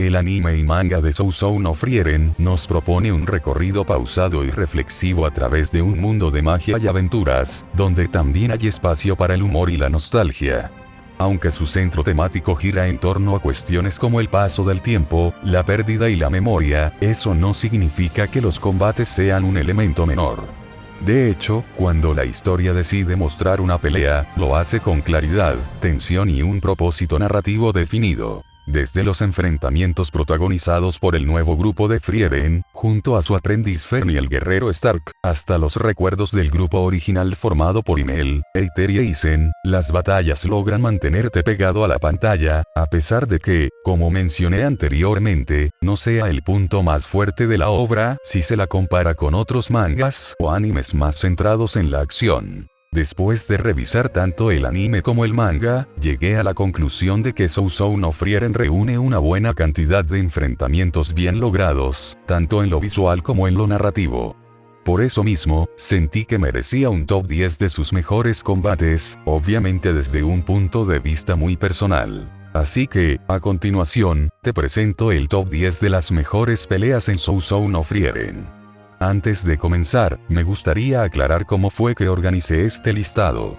El anime y manga de Sousou no Frieren nos propone un recorrido pausado y reflexivo a través de un mundo de magia y aventuras, donde también hay espacio para el humor y la nostalgia. Aunque su centro temático gira en torno a cuestiones como el paso del tiempo, la pérdida y la memoria, eso no significa que los combates sean un elemento menor. De hecho, cuando la historia decide mostrar una pelea, lo hace con claridad, tensión y un propósito narrativo definido. Desde los enfrentamientos protagonizados por el nuevo grupo de Frieren, junto a su aprendiz Fern y el guerrero Stark, hasta los recuerdos del grupo original formado por Himmel, Either y Aizen, las batallas logran mantenerte pegado a la pantalla, a pesar de que, como mencioné anteriormente, no sea el punto más fuerte de la obra si se la compara con otros mangas o animes más centrados en la acción. Después de revisar tanto el anime como el manga, llegué a la conclusión de que Sousou no Frieren reúne una buena cantidad de enfrentamientos bien logrados, tanto en lo visual como en lo narrativo. Por eso mismo, sentí que merecía un top 10 de sus mejores combates, obviamente desde un punto de vista muy personal. Así que, a continuación, te presento el top 10 de las mejores peleas en Sousou no Frieren. Antes de comenzar, me gustaría aclarar cómo fue que organicé este listado.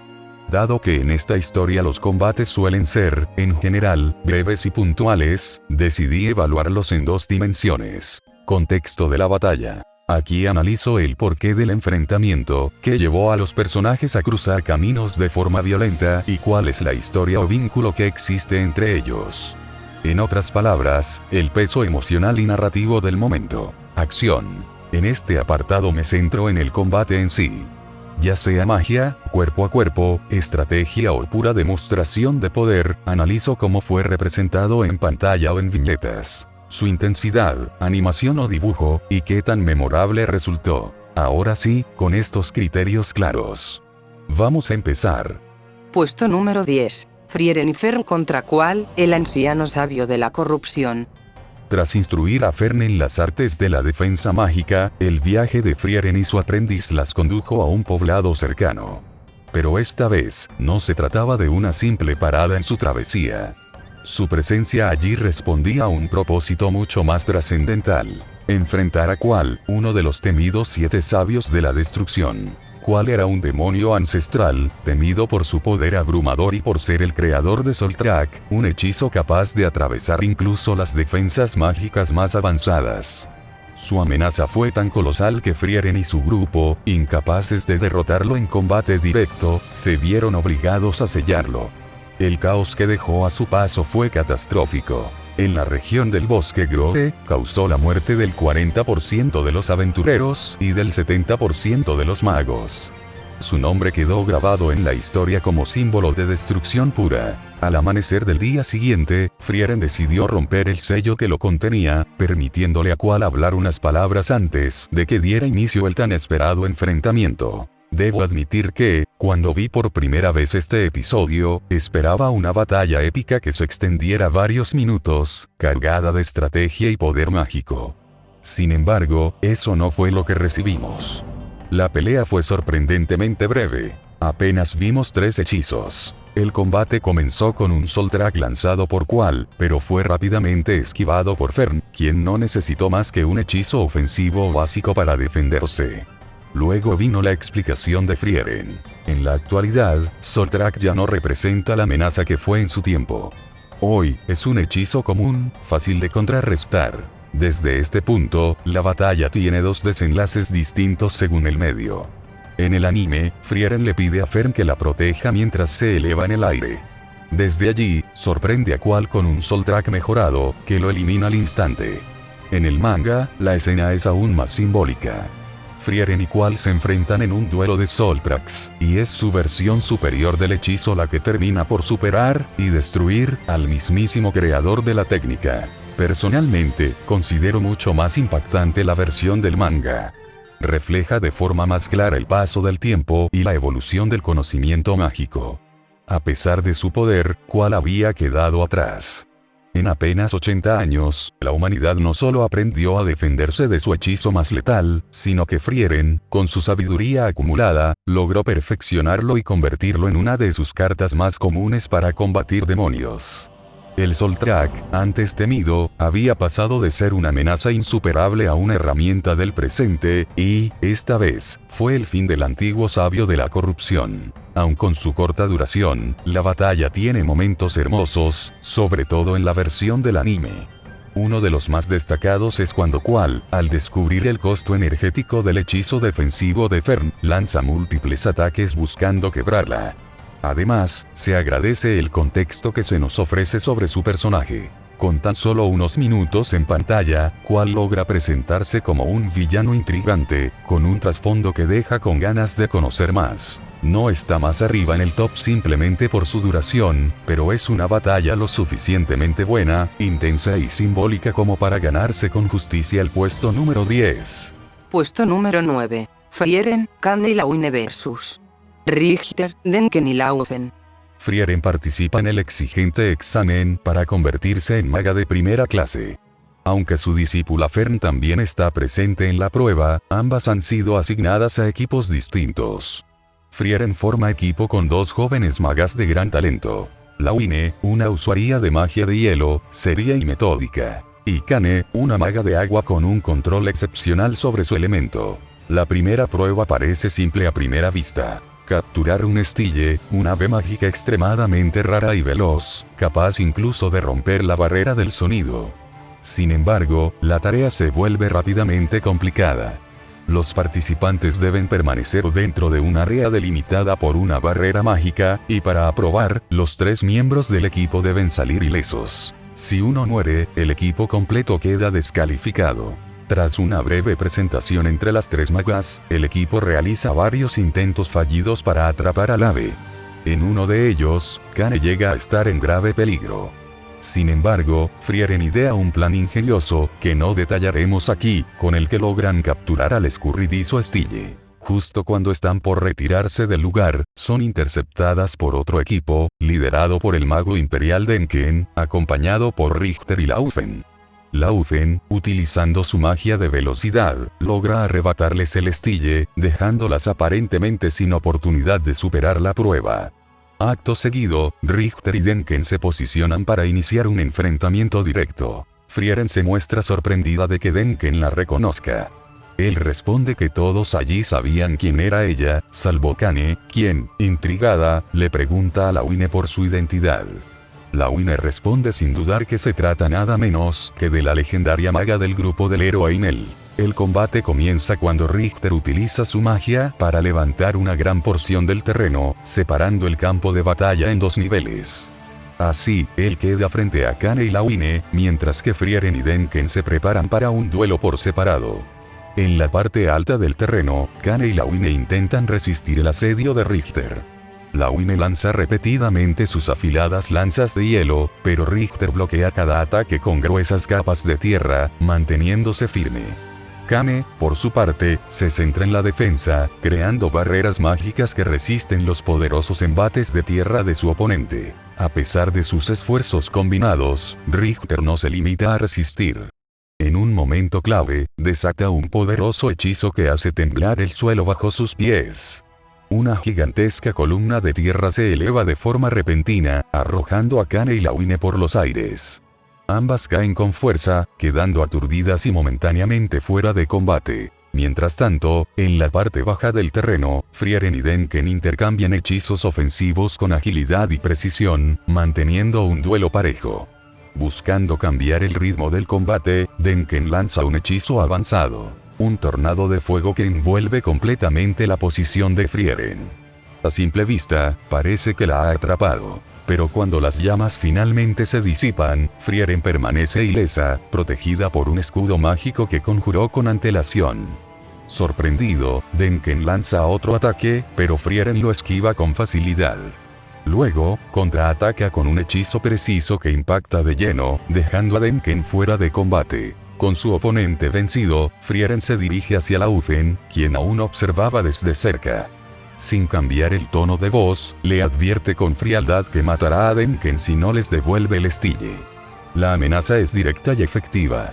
Dado que en esta historia los combates suelen ser, en general, breves y puntuales, decidí evaluarlos en dos dimensiones. Contexto de la batalla. Aquí analizo el porqué del enfrentamiento, qué llevó a los personajes a cruzar caminos de forma violenta y cuál es la historia o vínculo que existe entre ellos. En otras palabras, el peso emocional y narrativo del momento. Acción. En este apartado me centro en el combate en sí. Ya sea magia, cuerpo a cuerpo, estrategia o pura demostración de poder, analizo cómo fue representado en pantalla o en viñetas, su intensidad, animación o dibujo, y qué tan memorable resultó. Ahora sí, con estos criterios claros. Vamos a empezar. Puesto número 10. Frieren y Fern contra Qual, el anciano sabio de la corrupción. Tras instruir a Fern en las artes de la defensa mágica, el viaje de Frieren y su aprendiz las condujo a un poblado cercano. Pero esta vez, no se trataba de una simple parada en su travesía. Su presencia allí respondía a un propósito mucho más trascendental: enfrentar a Qual, uno de los temidos 7 sabios de la destrucción. Qual era un demonio ancestral, temido por su poder abrumador y por ser el creador de Soltrak, un hechizo capaz de atravesar incluso las defensas mágicas más avanzadas. Su amenaza fue tan colosal que Frieren y su grupo, incapaces de derrotarlo en combate directo, se vieron obligados a sellarlo. El caos que dejó a su paso fue catastrófico. En la región del Bosque Grove, causó la muerte del 40% de los aventureros y del 70% de los magos. Su nombre quedó grabado en la historia como símbolo de destrucción pura. Al amanecer del día siguiente, Frieren decidió romper el sello que lo contenía, permitiéndole a Qual hablar unas palabras antes de que diera inicio el tan esperado enfrentamiento. Debo admitir que, cuando vi por primera vez este episodio, esperaba una batalla épica que se extendiera varios minutos, cargada de estrategia y poder mágico. Sin embargo, eso no fue lo que recibimos. La pelea fue sorprendentemente breve. Apenas vimos 3 hechizos. El combate comenzó con un Soltrak lanzado por Qual, pero fue rápidamente esquivado por Fern, quien no necesitó más que un hechizo ofensivo básico para defenderse. Luego vino la explicación de Frieren. En la actualidad, Soltrak ya no representa la amenaza que fue en su tiempo. Hoy, es un hechizo común, fácil de contrarrestar. Desde este punto, la batalla tiene 2 desenlaces distintos según el medio. En el anime, Frieren le pide a Fern que la proteja mientras se eleva en el aire. Desde allí, sorprende a Qual con un Soltrak mejorado, que lo elimina al instante. En el manga, la escena es aún más simbólica. Frieren y Qual se enfrentan en un duelo de Soltraks, y es su versión superior del hechizo la que termina por superar y destruir al mismísimo creador de la técnica. Personalmente, considero mucho más impactante la versión del manga. Refleja de forma más clara el paso del tiempo y la evolución del conocimiento mágico. A pesar de su poder, Qual había quedado atrás. En apenas 80 años, la humanidad no solo aprendió a defenderse de su hechizo más letal, sino que Frieren, con su sabiduría acumulada, logró perfeccionarlo y convertirlo en una de sus cartas más comunes para combatir demonios. El Soltrak, antes temido, había pasado de ser una amenaza insuperable a una herramienta del presente, y, esta vez, fue el fin del antiguo sabio de la corrupción. Aun con su corta duración, la batalla tiene momentos hermosos, sobre todo en la versión del anime. Uno de los más destacados es cuando Qual, al descubrir el costo energético del hechizo defensivo de Fern, lanza múltiples ataques buscando quebrarla. Además, se agradece el contexto que se nos ofrece sobre su personaje. Con tan solo unos minutos en pantalla, Qual logra presentarse como un villano intrigante, con un trasfondo que deja con ganas de conocer más. No está más arriba en el top simplemente por su duración, pero es una batalla lo suficientemente buena, intensa y simbólica como para ganarse con justicia el puesto número 10. Puesto número 9. Frieren, Kane y Lawine vs. Richter, Denken y Laufen. Frieren participa en el exigente examen para convertirse en maga de primera clase. Aunque su discípula Fern también está presente en la prueba, ambas han sido asignadas a equipos distintos. Frieren forma equipo con dos jóvenes magas de gran talento. Lawine, una usuaria de magia de hielo, seria y metódica. Y Kane, una maga de agua con un control excepcional sobre su elemento. La primera prueba parece simple a primera vista. Capturar un Stille, una ave mágica extremadamente rara y veloz, capaz incluso de romper la barrera del sonido. Sin embargo, la tarea se vuelve rápidamente complicada. Los participantes deben permanecer dentro de un área delimitada por una barrera mágica, y para aprobar, los tres miembros del equipo deben salir ilesos. Si uno muere, el equipo completo queda descalificado. Tras una breve presentación entre las tres magas, el equipo realiza varios intentos fallidos para atrapar al ave. En uno de ellos, Kane llega a estar en grave peligro. Sin embargo, Frieren idea un plan ingenioso, que no detallaremos aquí, con el que logran capturar al escurridizo Stille. Justo cuando están por retirarse del lugar, son interceptadas por otro equipo, liderado por el mago imperial Denken, acompañado por Richter y Laufen. Laufen, utilizando su magia de velocidad, logra arrebatarles el Stille, dejándolas aparentemente sin oportunidad de superar la prueba. Acto seguido, Richter y Denken se posicionan para iniciar un enfrentamiento directo. Frieren se muestra sorprendida de que Denken la reconozca. Él responde que todos allí sabían quién era ella, salvo Kane, quien, intrigada, le pregunta a Lawine por su identidad. Lawine responde sin dudar que se trata nada menos que de la legendaria maga del grupo del héroe Ainel. El combate comienza cuando Richter utiliza su magia para levantar una gran porción del terreno, separando el campo de batalla en dos niveles. Así, él queda frente a Kane y Lawine, mientras que Frieren y Denken se preparan para un duelo por separado. En la parte alta del terreno, Kane y Lawine intentan resistir el asedio de Richter. Lawine lanza repetidamente sus afiladas lanzas de hielo, pero Richter bloquea cada ataque con gruesas capas de tierra, manteniéndose firme. Kane, por su parte, se centra en la defensa, creando barreras mágicas que resisten los poderosos embates de tierra de su oponente. A pesar de sus esfuerzos combinados, Richter no se limita a resistir. En un momento clave, desata un poderoso hechizo que hace temblar el suelo bajo sus pies. Una gigantesca columna de tierra se eleva de forma repentina, arrojando a Kane y Lawine por los aires. Ambas caen con fuerza, quedando aturdidas y momentáneamente fuera de combate. Mientras tanto, en la parte baja del terreno, Frieren y Denken intercambian hechizos ofensivos con agilidad y precisión, manteniendo un duelo parejo. Buscando cambiar el ritmo del combate, Denken lanza un hechizo avanzado. Un tornado de fuego que envuelve completamente la posición de Frieren. A simple vista, parece que la ha atrapado. Pero cuando las llamas finalmente se disipan, Frieren permanece ilesa, protegida por un escudo mágico que conjuró con antelación. Sorprendido, Denken lanza otro ataque, pero Frieren lo esquiva con facilidad. Luego, contraataca con un hechizo preciso que impacta de lleno, dejando a Denken fuera de combate. Con su oponente vencido, Frieren se dirige hacia Laufen, quien aún observaba desde cerca. Sin cambiar el tono de voz, le advierte con frialdad que matará a Denken si no les devuelve el Stille. La amenaza es directa y efectiva.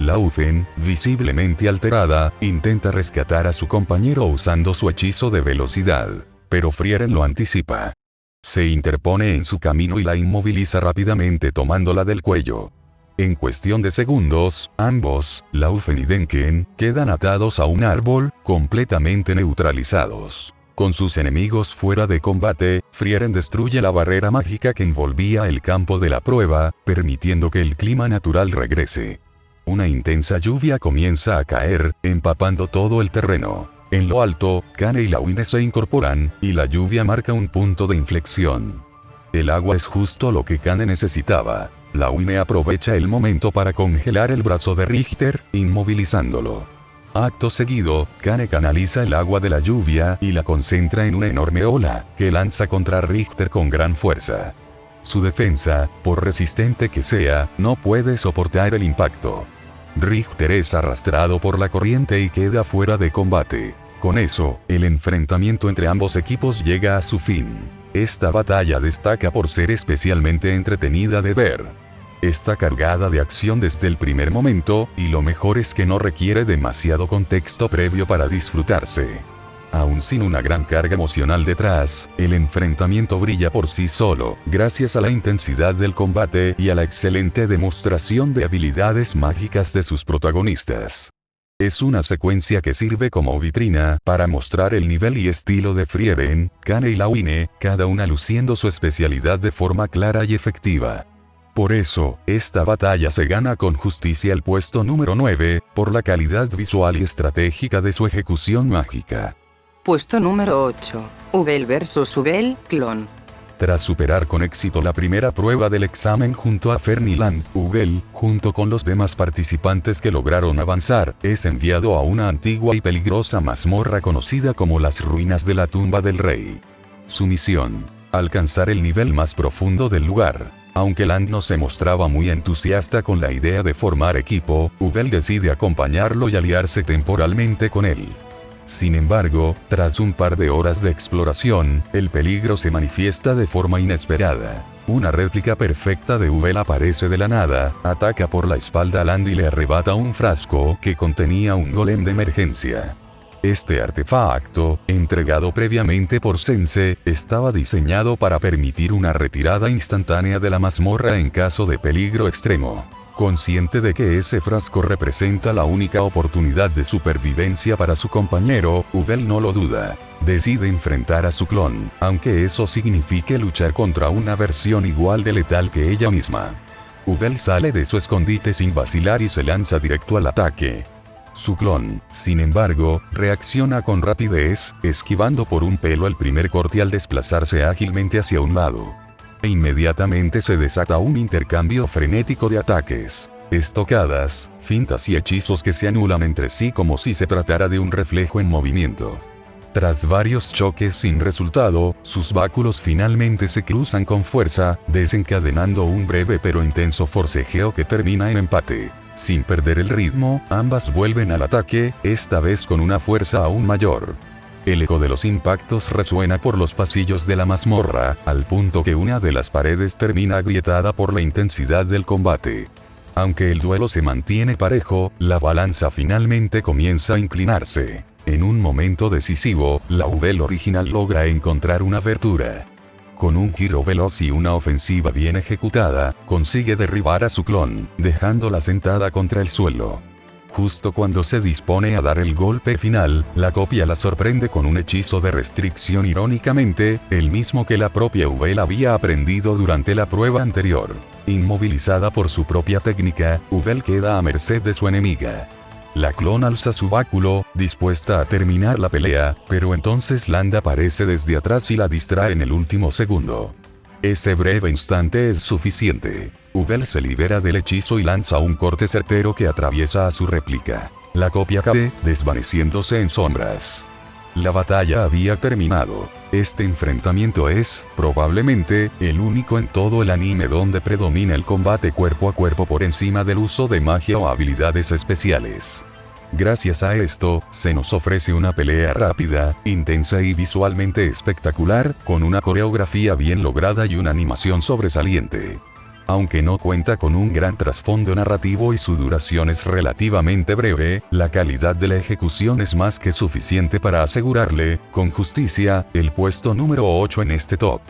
Laufen, visiblemente alterada, intenta rescatar a su compañero usando su hechizo de velocidad. Pero Frieren lo anticipa. Se interpone en su camino y la inmoviliza rápidamente tomándola del cuello. En cuestión de segundos, ambos, Laufen y Denken, quedan atados a un árbol, completamente neutralizados. Con sus enemigos fuera de combate, Frieren destruye la barrera mágica que envolvía el campo de la prueba, permitiendo que el clima natural regrese. Una intensa lluvia comienza a caer, empapando todo el terreno. En lo alto, Kane y Lauine se incorporan, y la lluvia marca un punto de inflexión. El agua es justo lo que Kane necesitaba. Lauine aprovecha el momento para congelar el brazo de Richter, inmovilizándolo. Acto seguido, Kane canaliza el agua de la lluvia y la concentra en una enorme ola, que lanza contra Richter con gran fuerza. Su defensa, por resistente que sea, no puede soportar el impacto. Richter es arrastrado por la corriente y queda fuera de combate. Con eso, el enfrentamiento entre ambos equipos llega a su fin. Esta batalla destaca por ser especialmente entretenida de ver. Está cargada de acción desde el primer momento, y lo mejor es que no requiere demasiado contexto previo para disfrutarse. Aún sin una gran carga emocional detrás, el enfrentamiento brilla por sí solo, gracias a la intensidad del combate y a la excelente demostración de habilidades mágicas de sus protagonistas. Es una secuencia que sirve como vitrina para mostrar el nivel y estilo de Frieren, Kane y Lauine, cada una luciendo su especialidad de forma clara y efectiva. Por eso, esta batalla se gana con justicia el puesto número 9, por la calidad visual y estratégica de su ejecución mágica. Puesto número 8. Ubel vs Ubel, clon. Tras superar con éxito la primera prueba del examen junto a Ferniland, Ubel, junto con los demás participantes que lograron avanzar, es enviado a una antigua y peligrosa mazmorra conocida como las ruinas de la tumba del rey. Su misión: alcanzar el nivel más profundo del lugar. Aunque Land no se mostraba muy entusiasta con la idea de formar equipo, Ubel decide acompañarlo y aliarse temporalmente con él. Sin embargo, tras un par de horas de exploración, el peligro se manifiesta de forma inesperada. Una réplica perfecta de Ubel aparece de la nada, ataca por la espalda a Land y le arrebata un frasco que contenía un golem de emergencia. Este artefacto, entregado previamente por Sensei, estaba diseñado para permitir una retirada instantánea de la mazmorra en caso de peligro extremo. Consciente de que ese frasco representa la única oportunidad de supervivencia para su compañero, Ubel no lo duda. Decide enfrentar a su clon, aunque eso signifique luchar contra una versión igual de letal que ella misma. Ubel sale de su escondite sin vacilar y se lanza directo al ataque. Su clon, sin embargo, reacciona con rapidez, esquivando por un pelo el primer corte al desplazarse ágilmente hacia un lado. E inmediatamente se desata un intercambio frenético de ataques, estocadas, fintas y hechizos que se anulan entre sí como si se tratara de un reflejo en movimiento. Tras varios choques sin resultado, sus báculos finalmente se cruzan con fuerza, desencadenando un breve pero intenso forcejeo que termina en empate. Sin perder el ritmo, ambas vuelven al ataque, esta vez con una fuerza aún mayor. El eco de los impactos resuena por los pasillos de la mazmorra, al punto que una de las paredes termina agrietada por la intensidad del combate. Aunque el duelo se mantiene parejo, la balanza finalmente comienza a inclinarse. En un momento decisivo, la Ubel original logra encontrar una abertura. Con un giro veloz y una ofensiva bien ejecutada, consigue derribar a su clon, dejándola sentada contra el suelo. Justo cuando se dispone a dar el golpe final, la copia la sorprende con un hechizo de restricción, irónicamente, el mismo que la propia Ubel había aprendido durante la prueba anterior. Inmovilizada por su propia técnica, Ubel queda a merced de su enemiga. La clon alza su báculo, dispuesta a terminar la pelea, pero entonces Land aparece desde atrás y la distrae en el último segundo. Ese breve instante es suficiente. Ubel se libera del hechizo y lanza un corte certero que atraviesa a su réplica. La copia cae, desvaneciéndose en sombras. La batalla había terminado. Este enfrentamiento es, probablemente, el único en todo el anime donde predomina el combate cuerpo a cuerpo por encima del uso de magia o habilidades especiales. Gracias a esto, se nos ofrece una pelea rápida, intensa y visualmente espectacular, con una coreografía bien lograda y una animación sobresaliente. Aunque no cuenta con un gran trasfondo narrativo y su duración es relativamente breve, la calidad de la ejecución es más que suficiente para asegurarle, con justicia, el puesto número 8 en este top.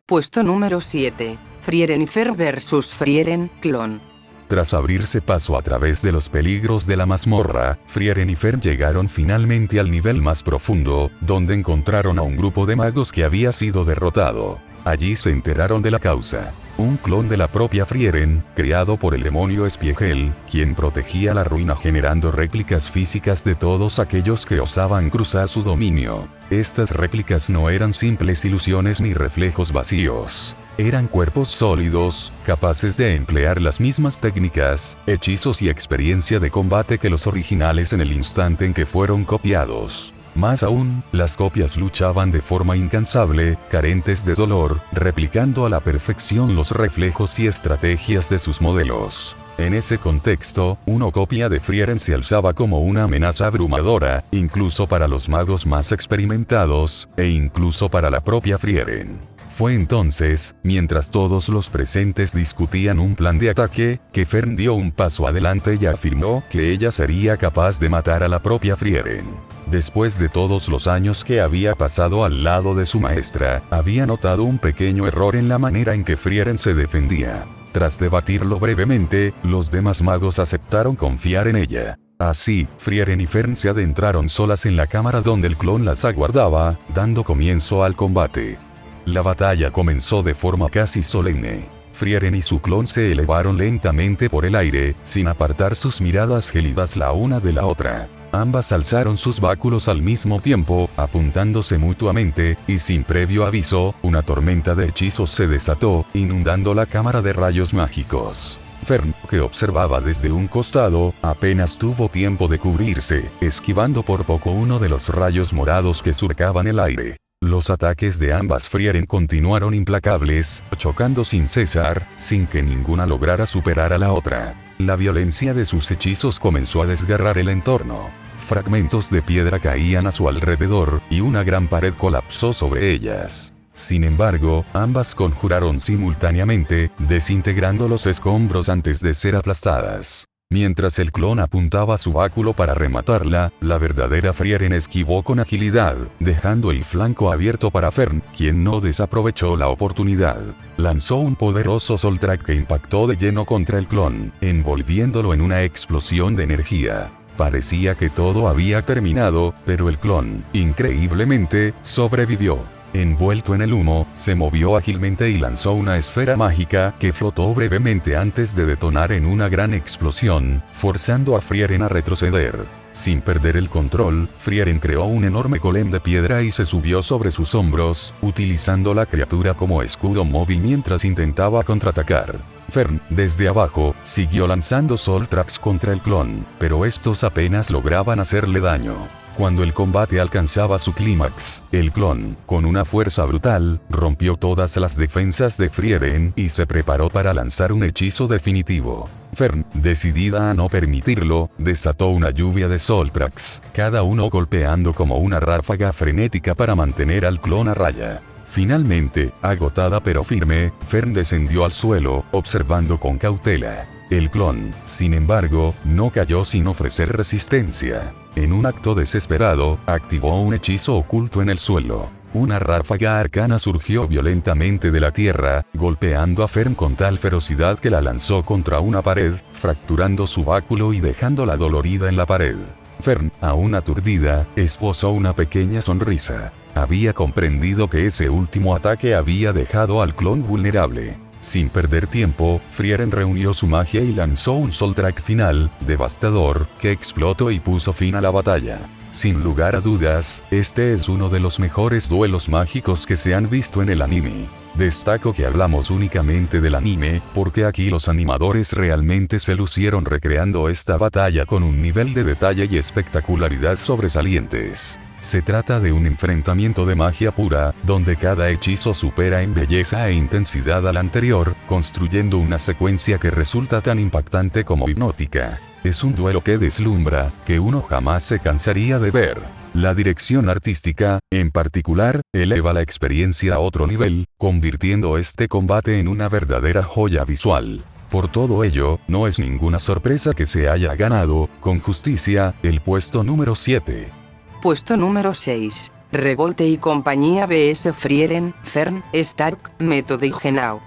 Puesto número 7. Frieren y Fern vs Frieren, clon. Tras abrirse paso a través de los peligros de la mazmorra, Frieren y Fern llegaron finalmente al nivel más profundo, donde encontraron a un grupo de magos que había sido derrotado. Allí se enteraron de la causa. Un clon de la propia Frieren, creado por el demonio Spiegel, quien protegía la ruina generando réplicas físicas de todos aquellos que osaban cruzar su dominio. Estas réplicas no eran simples ilusiones ni reflejos vacíos. Eran cuerpos sólidos, capaces de emplear las mismas técnicas, hechizos y experiencia de combate que los originales en el instante en que fueron copiados. Más aún, las copias luchaban de forma incansable, carentes de dolor, replicando a la perfección los reflejos y estrategias de sus modelos. En ese contexto, una copia de Frieren se alzaba como una amenaza abrumadora, incluso para los magos más experimentados, e incluso para la propia Frieren. Fue entonces, mientras todos los presentes discutían un plan de ataque, que Fern dio un paso adelante y afirmó que ella sería capaz de matar a la propia Frieren. Después de todos los años que había pasado al lado de su maestra, había notado un pequeño error en la manera en que Frieren se defendía. Tras debatirlo brevemente, los demás magos aceptaron confiar en ella. Así, Frieren y Fern se adentraron solas en la cámara donde el clon las aguardaba, dando comienzo al combate. La batalla comenzó de forma casi solemne. Frieren y su clon se elevaron lentamente por el aire, sin apartar sus miradas gélidas la una de la otra. Ambas alzaron sus báculos al mismo tiempo, apuntándose mutuamente, y sin previo aviso, una tormenta de hechizos se desató, inundando la cámara de rayos mágicos. Fern, que observaba desde un costado, apenas tuvo tiempo de cubrirse, esquivando por poco uno de los rayos morados que surcaban el aire. Los ataques de ambas Frieren continuaron implacables, chocando sin cesar, sin que ninguna lograra superar a la otra. La violencia de sus hechizos comenzó a desgarrar el entorno. Fragmentos de piedra caían a su alrededor, y una gran pared colapsó sobre ellas. Sin embargo, ambas conjuraron simultáneamente, desintegrando los escombros antes de ser aplastadas. Mientras el clon apuntaba su báculo para rematarla, la verdadera Frieren esquivó con agilidad, dejando el flanco abierto para Fern, quien no desaprovechó la oportunidad. Lanzó un poderoso Soltrak que impactó de lleno contra el clon, envolviéndolo en una explosión de energía. Parecía que todo había terminado, pero el clon, increíblemente, sobrevivió. Envuelto en el humo, se movió ágilmente y lanzó una esfera mágica que flotó brevemente antes de detonar en una gran explosión, forzando a Frieren a retroceder. Sin perder el control, Frieren creó un enorme golem de piedra y se subió sobre sus hombros, utilizando la criatura como escudo móvil mientras intentaba contraatacar. Fern, desde abajo, siguió lanzando Soul Traps contra el clon, pero estos apenas lograban hacerle daño. Cuando el combate alcanzaba su clímax, el clon, con una fuerza brutal, rompió todas las defensas de Frieren y se preparó para lanzar un hechizo definitivo. Fern, decidida a no permitirlo, desató una lluvia de Soltrax, cada uno golpeando como una ráfaga frenética para mantener al clon a raya. Finalmente, agotada pero firme, Fern descendió al suelo, observando con cautela. El clon, sin embargo, no cayó sin ofrecer resistencia. En un acto desesperado, activó un hechizo oculto en el suelo. Una ráfaga arcana surgió violentamente de la tierra, golpeando a Fern con tal ferocidad que la lanzó contra una pared, fracturando su báculo y dejándola dolorida en la pared. Fern, aún aturdida, esbozó una pequeña sonrisa. Había comprendido que ese último ataque había dejado al clon vulnerable. Sin perder tiempo, Frieren reunió su magia y lanzó un Soltrak final, devastador, que explotó y puso fin a la batalla. Sin lugar a dudas, este es uno de los mejores duelos mágicos que se han visto en el anime. Destaco que hablamos únicamente del anime, porque aquí los animadores realmente se lucieron recreando esta batalla con un nivel de detalle y espectacularidad sobresalientes. Se trata de un enfrentamiento de magia pura, donde cada hechizo supera en belleza e intensidad al anterior, construyendo una secuencia que resulta tan impactante como hipnótica. Es un duelo que deslumbra, que uno jamás se cansaría de ver. La dirección artística, en particular, eleva la experiencia a otro nivel, convirtiendo este combate en una verdadera joya visual. Por todo ello, no es ninguna sorpresa que se haya ganado, con justicia, el puesto número 7. Puesto número 6. Revolte y compañía vs Frieren, Fern, Stark, Método y Genau.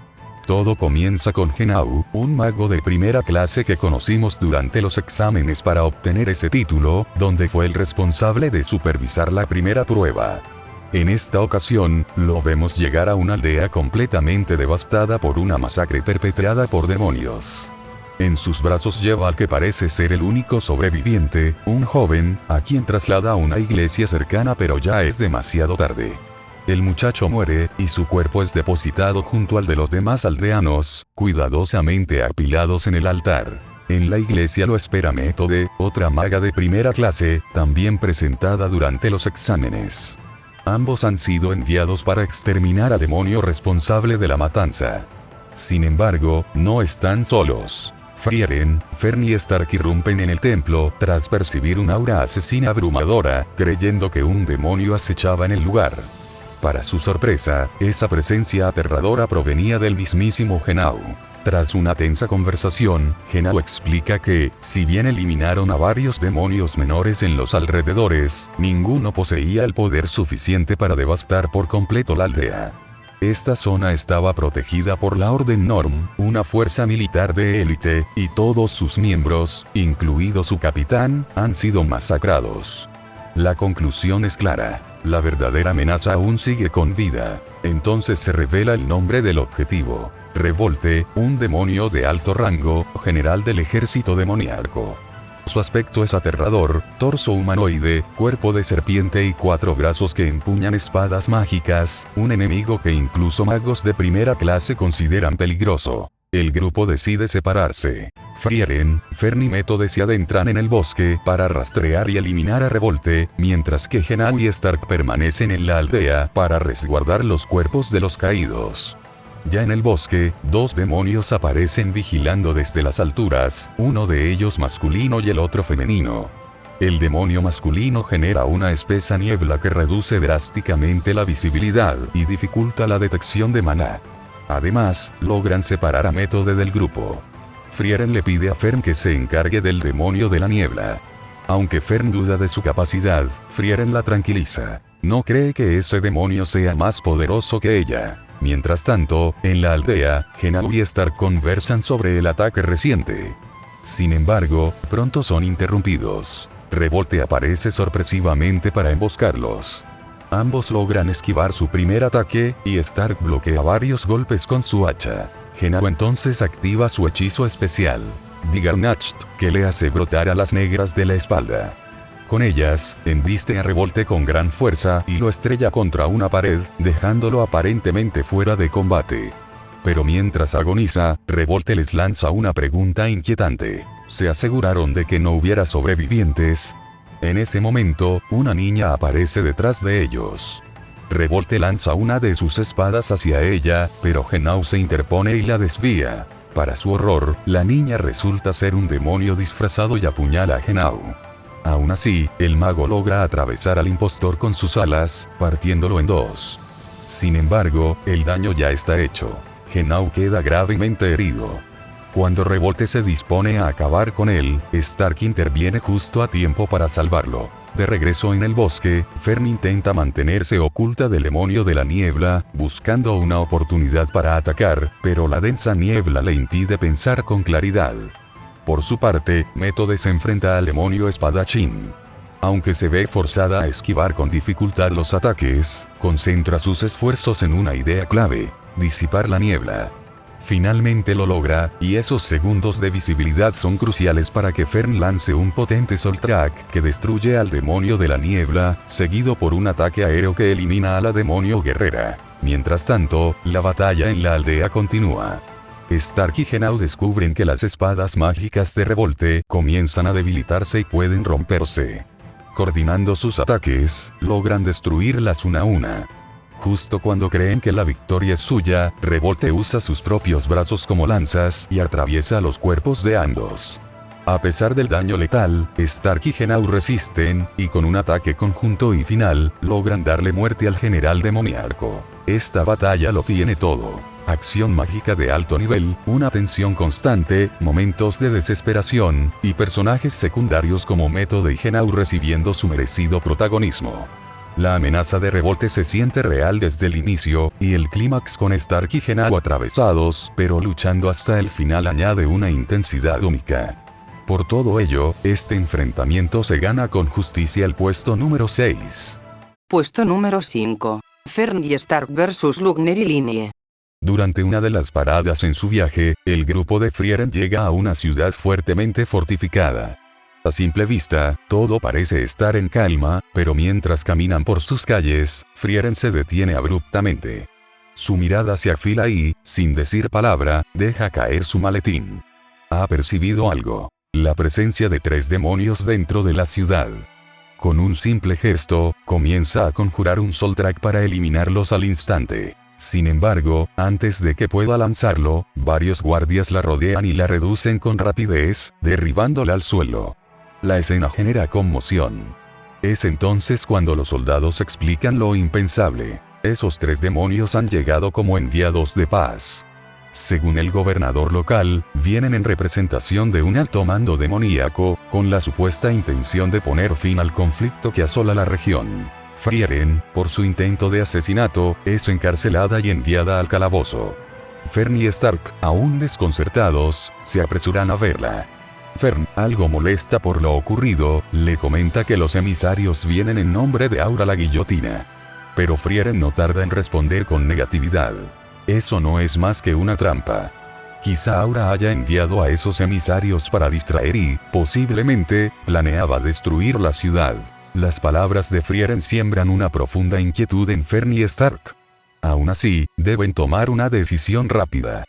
Todo comienza con Genau, un mago de primera clase que conocimos durante los exámenes para obtener ese título, donde fue el responsable de supervisar la primera prueba. En esta ocasión, lo vemos llegar a una aldea completamente devastada por una masacre perpetrada por demonios. En sus brazos lleva al que parece ser el único sobreviviente, un joven, a quien traslada a una iglesia cercana, pero ya es demasiado tarde. El muchacho muere, y su cuerpo es depositado junto al de los demás aldeanos, cuidadosamente apilados en el altar. En la iglesia lo espera Métode, otra maga de primera clase, también presentada durante los exámenes. Ambos han sido enviados para exterminar al demonio responsable de la matanza. Sin embargo, no están solos. Frieren, Fern y Stark irrumpen en el templo, tras percibir un aura asesina abrumadora, creyendo que un demonio acechaba en el lugar. Para su sorpresa, esa presencia aterradora provenía del mismísimo Genau. Tras una tensa conversación, Genau explica que, si bien eliminaron a varios demonios menores en los alrededores, ninguno poseía el poder suficiente para devastar por completo la aldea. Esta zona estaba protegida por la Orden Norm, una fuerza militar de élite, y todos sus miembros, incluido su capitán, han sido masacrados. La conclusión es clara. La verdadera amenaza aún sigue con vida. Entonces se revela el nombre del objetivo. Revolte, un demonio de alto rango, general del ejército demoníaco. Su aspecto es aterrador, torso humanoide, cuerpo de serpiente y 4 brazos que empuñan espadas mágicas, un enemigo que incluso magos de primera clase consideran peligroso. El grupo decide separarse. Frieren, Fern y Métode se adentran en el bosque para rastrear y eliminar a Revolte, mientras que Genau y Stark permanecen en la aldea para resguardar los cuerpos de los caídos. Ya en el bosque, 2 demonios aparecen vigilando desde las alturas, uno de ellos masculino y el otro femenino. El demonio masculino genera una espesa niebla que reduce drásticamente la visibilidad y dificulta la detección de maná. Además, logran separar a Métode del grupo. Frieren le pide a Fern que se encargue del demonio de la niebla. Aunque Fern duda de su capacidad, Frieren la tranquiliza. No cree que ese demonio sea más poderoso que ella. Mientras tanto, en la aldea, Genau y Stark conversan sobre el ataque reciente. Sin embargo, pronto son interrumpidos. Revolte aparece sorpresivamente para emboscarlos. Ambos logran esquivar su primer ataque, y Stark bloquea varios golpes con su hacha. Genau entonces activa su hechizo especial, Digarnacht, que le hace brotar a las negras de la espalda. Con ellas, embiste a Revolte con gran fuerza y lo estrella contra una pared, dejándolo aparentemente fuera de combate. Pero mientras agoniza, Revolte les lanza una pregunta inquietante. ¿Se aseguraron de que no hubiera sobrevivientes? En ese momento, una niña aparece detrás de ellos. Revolte lanza una de sus espadas hacia ella, pero Genau se interpone y la desvía. Para su horror, la niña resulta ser un demonio disfrazado y apuñala a Genau. Aún así, el mago logra atravesar al impostor con sus alas, partiéndolo en 2. Sin embargo, el daño ya está hecho. Genau queda gravemente herido. Cuando Revolte se dispone a acabar con él, Stark interviene justo a tiempo para salvarlo. De regreso en el bosque, Fern intenta mantenerse oculta del demonio de la niebla, buscando una oportunidad para atacar, pero la densa niebla le impide pensar con claridad. Por su parte, Métode se enfrenta al demonio espadachín. Aunque se ve forzada a esquivar con dificultad los ataques, concentra sus esfuerzos en una idea clave: disipar la niebla. Finalmente lo logra, y esos segundos de visibilidad son cruciales para que Fern lance un potente Soul Track que destruye al demonio de la niebla, seguido por un ataque aéreo que elimina a la demonio guerrera. Mientras tanto, la batalla en la aldea continúa. Stark y Genau descubren que las espadas mágicas de Revolte comienzan a debilitarse y pueden romperse. Coordinando sus ataques, logran destruirlas una a una. Justo cuando creen que la victoria es suya, Revolte usa sus propios brazos como lanzas y atraviesa los cuerpos de ambos. A pesar del daño letal, Stark y Genau resisten, y con un ataque conjunto y final, logran darle muerte al general demoníaco. Esta batalla lo tiene todo. Acción mágica de alto nivel, una tensión constante, momentos de desesperación, y personajes secundarios como Métode y Genau recibiendo su merecido protagonismo. La amenaza de rebote se siente real desde el inicio, y el clímax con Stark y Genao atravesados, pero luchando hasta el final añade una intensidad única. Por todo ello, este enfrentamiento se gana con justicia el puesto número 6. Puesto número 5. Fern y Stark vs Lugner y Linie. Durante una de las paradas en su viaje, el grupo de Frieren llega a una ciudad fuertemente fortificada. A simple vista, todo parece estar en calma, pero mientras caminan por sus calles, Frieren se detiene abruptamente. Su mirada se afila y, sin decir palabra, deja caer su maletín. Ha percibido algo. La presencia de 3 demonios dentro de la ciudad. Con un simple gesto, comienza a conjurar un Soul Track para eliminarlos al instante. Sin embargo, antes de que pueda lanzarlo, varios guardias la rodean y la reducen con rapidez, derribándola al suelo. La escena genera conmoción. Es entonces cuando los soldados explican lo impensable. Esos 3 demonios han llegado como enviados de paz. Según el gobernador local, vienen en representación de un alto mando demoníaco, con la supuesta intención de poner fin al conflicto que asola la región. Frieren, por su intento de asesinato, es encarcelada y enviada al calabozo. Fern y Stark, aún desconcertados, se apresuran a verla. Fern, algo molesta por lo ocurrido, le comenta que los emisarios vienen en nombre de Aura la Guillotina. Pero Frieren no tarda en responder con negatividad. Eso no es más que una trampa. Quizá Aura haya enviado a esos emisarios para distraer y, posiblemente, planeaba destruir la ciudad. Las palabras de Frieren siembran una profunda inquietud en Fern y Stark. Aún así, deben tomar una decisión rápida.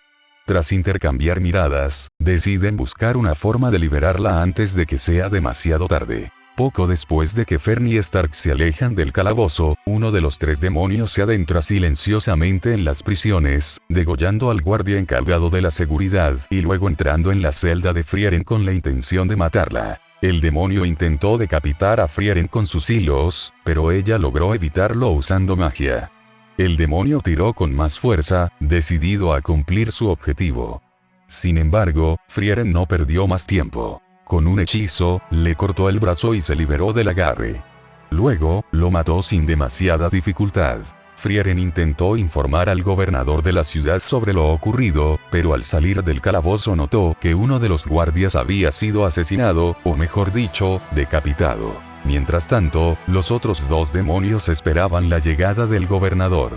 Tras intercambiar miradas, deciden buscar una forma de liberarla antes de que sea demasiado tarde. Poco después de que Fern y Stark se alejan del calabozo, uno de los 3 demonios se adentra silenciosamente en las prisiones, degollando al guardia encargado de la seguridad y luego entrando en la celda de Frieren con la intención de matarla. El demonio intentó decapitar a Frieren con sus hilos, pero ella logró evitarlo usando magia. El demonio tiró con más fuerza, decidido a cumplir su objetivo. Sin embargo, Frieren no perdió más tiempo. Con un hechizo, le cortó el brazo y se liberó del agarre. Luego, lo mató sin demasiada dificultad. Frieren intentó informar al gobernador de la ciudad sobre lo ocurrido, pero al salir del calabozo notó que uno de los guardias había sido asesinado, o mejor dicho, decapitado. Mientras tanto, los otros 2 demonios esperaban la llegada del gobernador.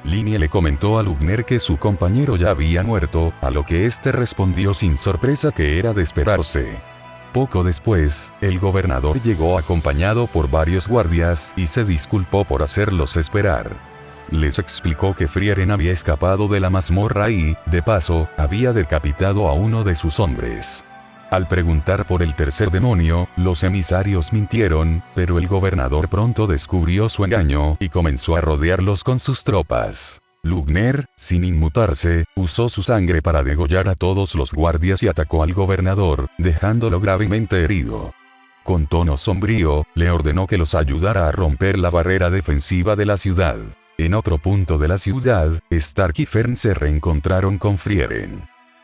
Linie le comentó a Lugner que su compañero ya había muerto, a lo que este respondió sin sorpresa que era de esperarse. Poco después, el gobernador llegó acompañado por varios guardias y se disculpó por hacerlos esperar. Les explicó que Frieren había escapado de la mazmorra y, de paso, había decapitado a uno de sus hombres. Al preguntar por el tercer demonio, los emisarios mintieron, pero el gobernador pronto descubrió su engaño y comenzó a rodearlos con sus tropas. Lugner, sin inmutarse, usó su sangre para degollar a todos los guardias y atacó al gobernador, dejándolo gravemente herido. Con tono sombrío, le ordenó que los ayudara a romper la barrera defensiva de la ciudad. En otro punto de la ciudad, Stark y Fern se reencontraron con Frieren.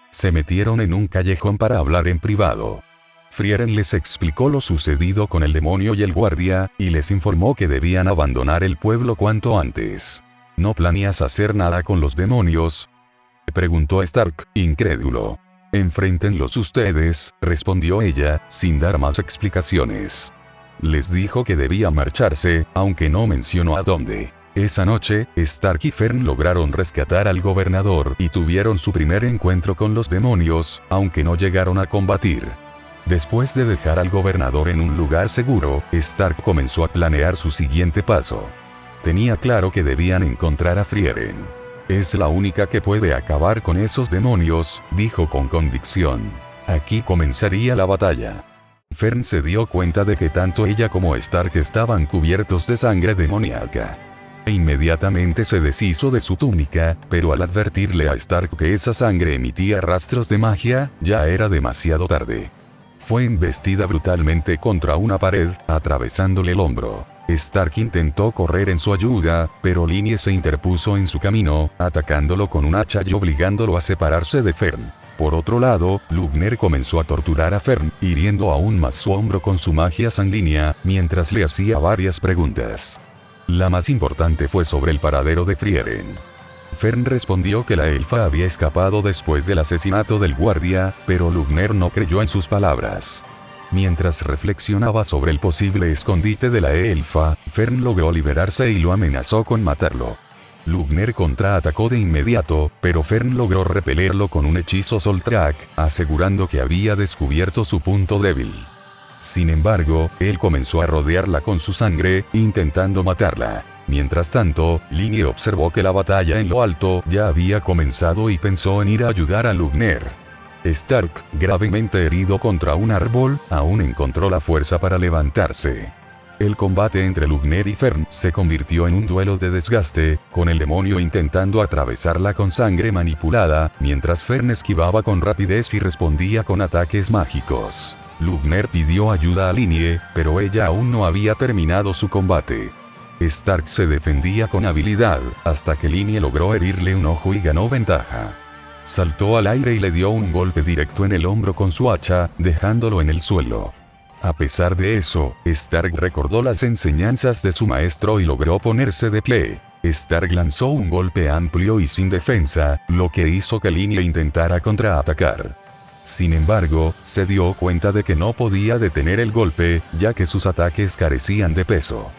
Se metieron en un callejón para hablar en privado. Frieren les explicó lo sucedido con el demonio y el guardia, y les informó que debían abandonar el pueblo cuanto antes. ¿No planeas hacer nada con los demonios?, preguntó Stark, incrédulo. Enfréntenlos ustedes, respondió ella, sin dar más explicaciones. Les dijo que debía marcharse, aunque no mencionó a dónde. Esa noche, Stark y Fern lograron rescatar al gobernador y tuvieron su primer encuentro con los demonios, aunque no llegaron a combatir. Después de dejar al gobernador en un lugar seguro, Stark comenzó a planear su siguiente paso. Tenía claro que debían encontrar a Frieren. Es la única que puede acabar con esos demonios, dijo con convicción. Aquí comenzaría la batalla. Fern se dio cuenta de que tanto ella como Stark estaban cubiertos de sangre demoníaca. Inmediatamente se deshizo de su túnica, pero al advertirle a Stark que esa sangre emitía rastros de magia, ya era demasiado tarde. Fue embestida brutalmente contra una pared, atravesándole el hombro. Stark intentó correr en su ayuda, pero Linie se interpuso en su camino, atacándolo con un hacha y obligándolo a separarse de Fern. Por otro lado, Lugner comenzó a torturar a Fern, hiriendo aún más su hombro con su magia sanguínea, mientras le hacía varias preguntas. La más importante fue sobre el paradero de Frieren. Fern respondió que la elfa había escapado después del asesinato del guardia, pero Lugner no creyó en sus palabras. Mientras reflexionaba sobre el posible escondite de la elfa, Fern logró liberarse y lo amenazó con matarlo. Lugner contraatacó de inmediato, pero Fern logró repelerlo con un hechizo Soltrak, asegurando que había descubierto su punto débil. Sin embargo, él comenzó a rodearla con su sangre, intentando matarla. Mientras tanto, Linie observó que la batalla en lo alto ya había comenzado y pensó en ir a ayudar a Lugner. Stark, gravemente herido contra un árbol, aún encontró la fuerza para levantarse. El combate entre Lugner y Fern se convirtió en un duelo de desgaste, con el demonio intentando atravesarla con sangre manipulada, mientras Fern esquivaba con rapidez y respondía con ataques mágicos. Lugner pidió ayuda a Linie, pero ella aún no había terminado su combate. Stark se defendía con habilidad, hasta que Linie logró herirle un ojo y ganó ventaja. Saltó al aire y le dio un golpe directo en el hombro con su hacha, dejándolo en el suelo. A pesar de eso, Stark recordó las enseñanzas de su maestro y logró ponerse de pie. Stark lanzó un golpe amplio y sin defensa, lo que hizo que Linie intentara contraatacar. Sin embargo, se dio cuenta de que no podía detener el golpe, ya que sus ataques carecían de peso.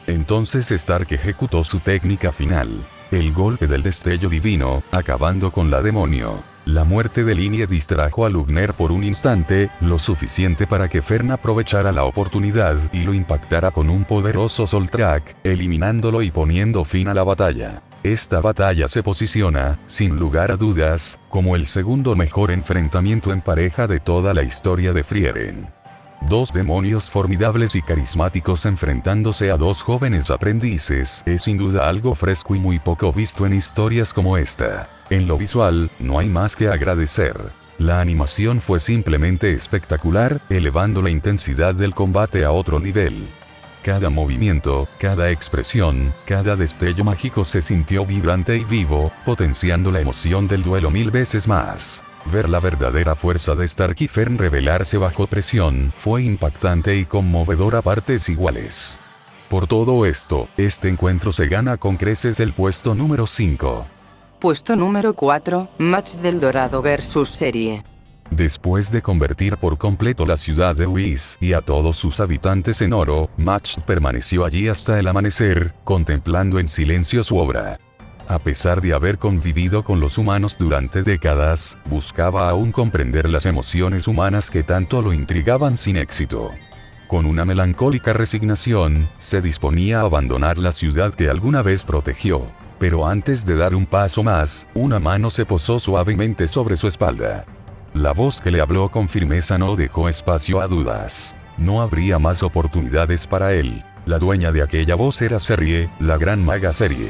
Entonces Stark ejecutó su técnica final. El golpe del destello divino, acabando con la demonio. La muerte de Linie distrajo a Lugner por un instante, lo suficiente para que Fern aprovechara la oportunidad y lo impactara con un poderoso Soltrak, eliminándolo y poniendo fin a la batalla. Esta batalla se posiciona, sin lugar a dudas, como el segundo mejor enfrentamiento en pareja de toda la historia de Frieren. Dos demonios formidables y carismáticos enfrentándose a dos jóvenes aprendices es sin duda algo fresco y muy poco visto en historias como esta. En lo visual, no hay más que agradecer. La animación fue simplemente espectacular, elevando la intensidad del combate a otro nivel. Cada movimiento, cada expresión, cada destello mágico se sintió vibrante y vivo, potenciando la emoción del duelo 1000 veces más. Ver la verdadera fuerza de Stark y Fern revelarse bajo presión, fue impactante y conmovedor a partes iguales. Por todo esto, este encuentro se gana con creces el puesto número 5. Puesto número 4, Match del Dorado vs serie. Después de convertir por completo la ciudad de Whis y a todos sus habitantes en oro, Match permaneció allí hasta el amanecer, contemplando en silencio su obra. A pesar de haber convivido con los humanos durante décadas, buscaba aún comprender las emociones humanas que tanto lo intrigaban sin éxito. Con una melancólica resignación, se disponía a abandonar la ciudad que alguna vez protegió. Pero antes de dar un paso más, una mano se posó suavemente sobre su espalda. La voz que le habló con firmeza no dejó espacio a dudas. No habría más oportunidades para él. La dueña de aquella voz era Serie, la gran maga Serie.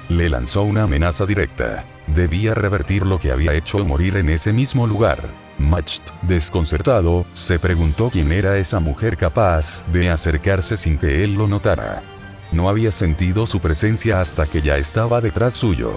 Le lanzó una amenaza directa. Debía revertir lo que había hecho o morir en ese mismo lugar. Match, desconcertado, se preguntó quién era esa mujer capaz de acercarse sin que él lo notara. No había sentido su presencia hasta que ya estaba detrás suyo.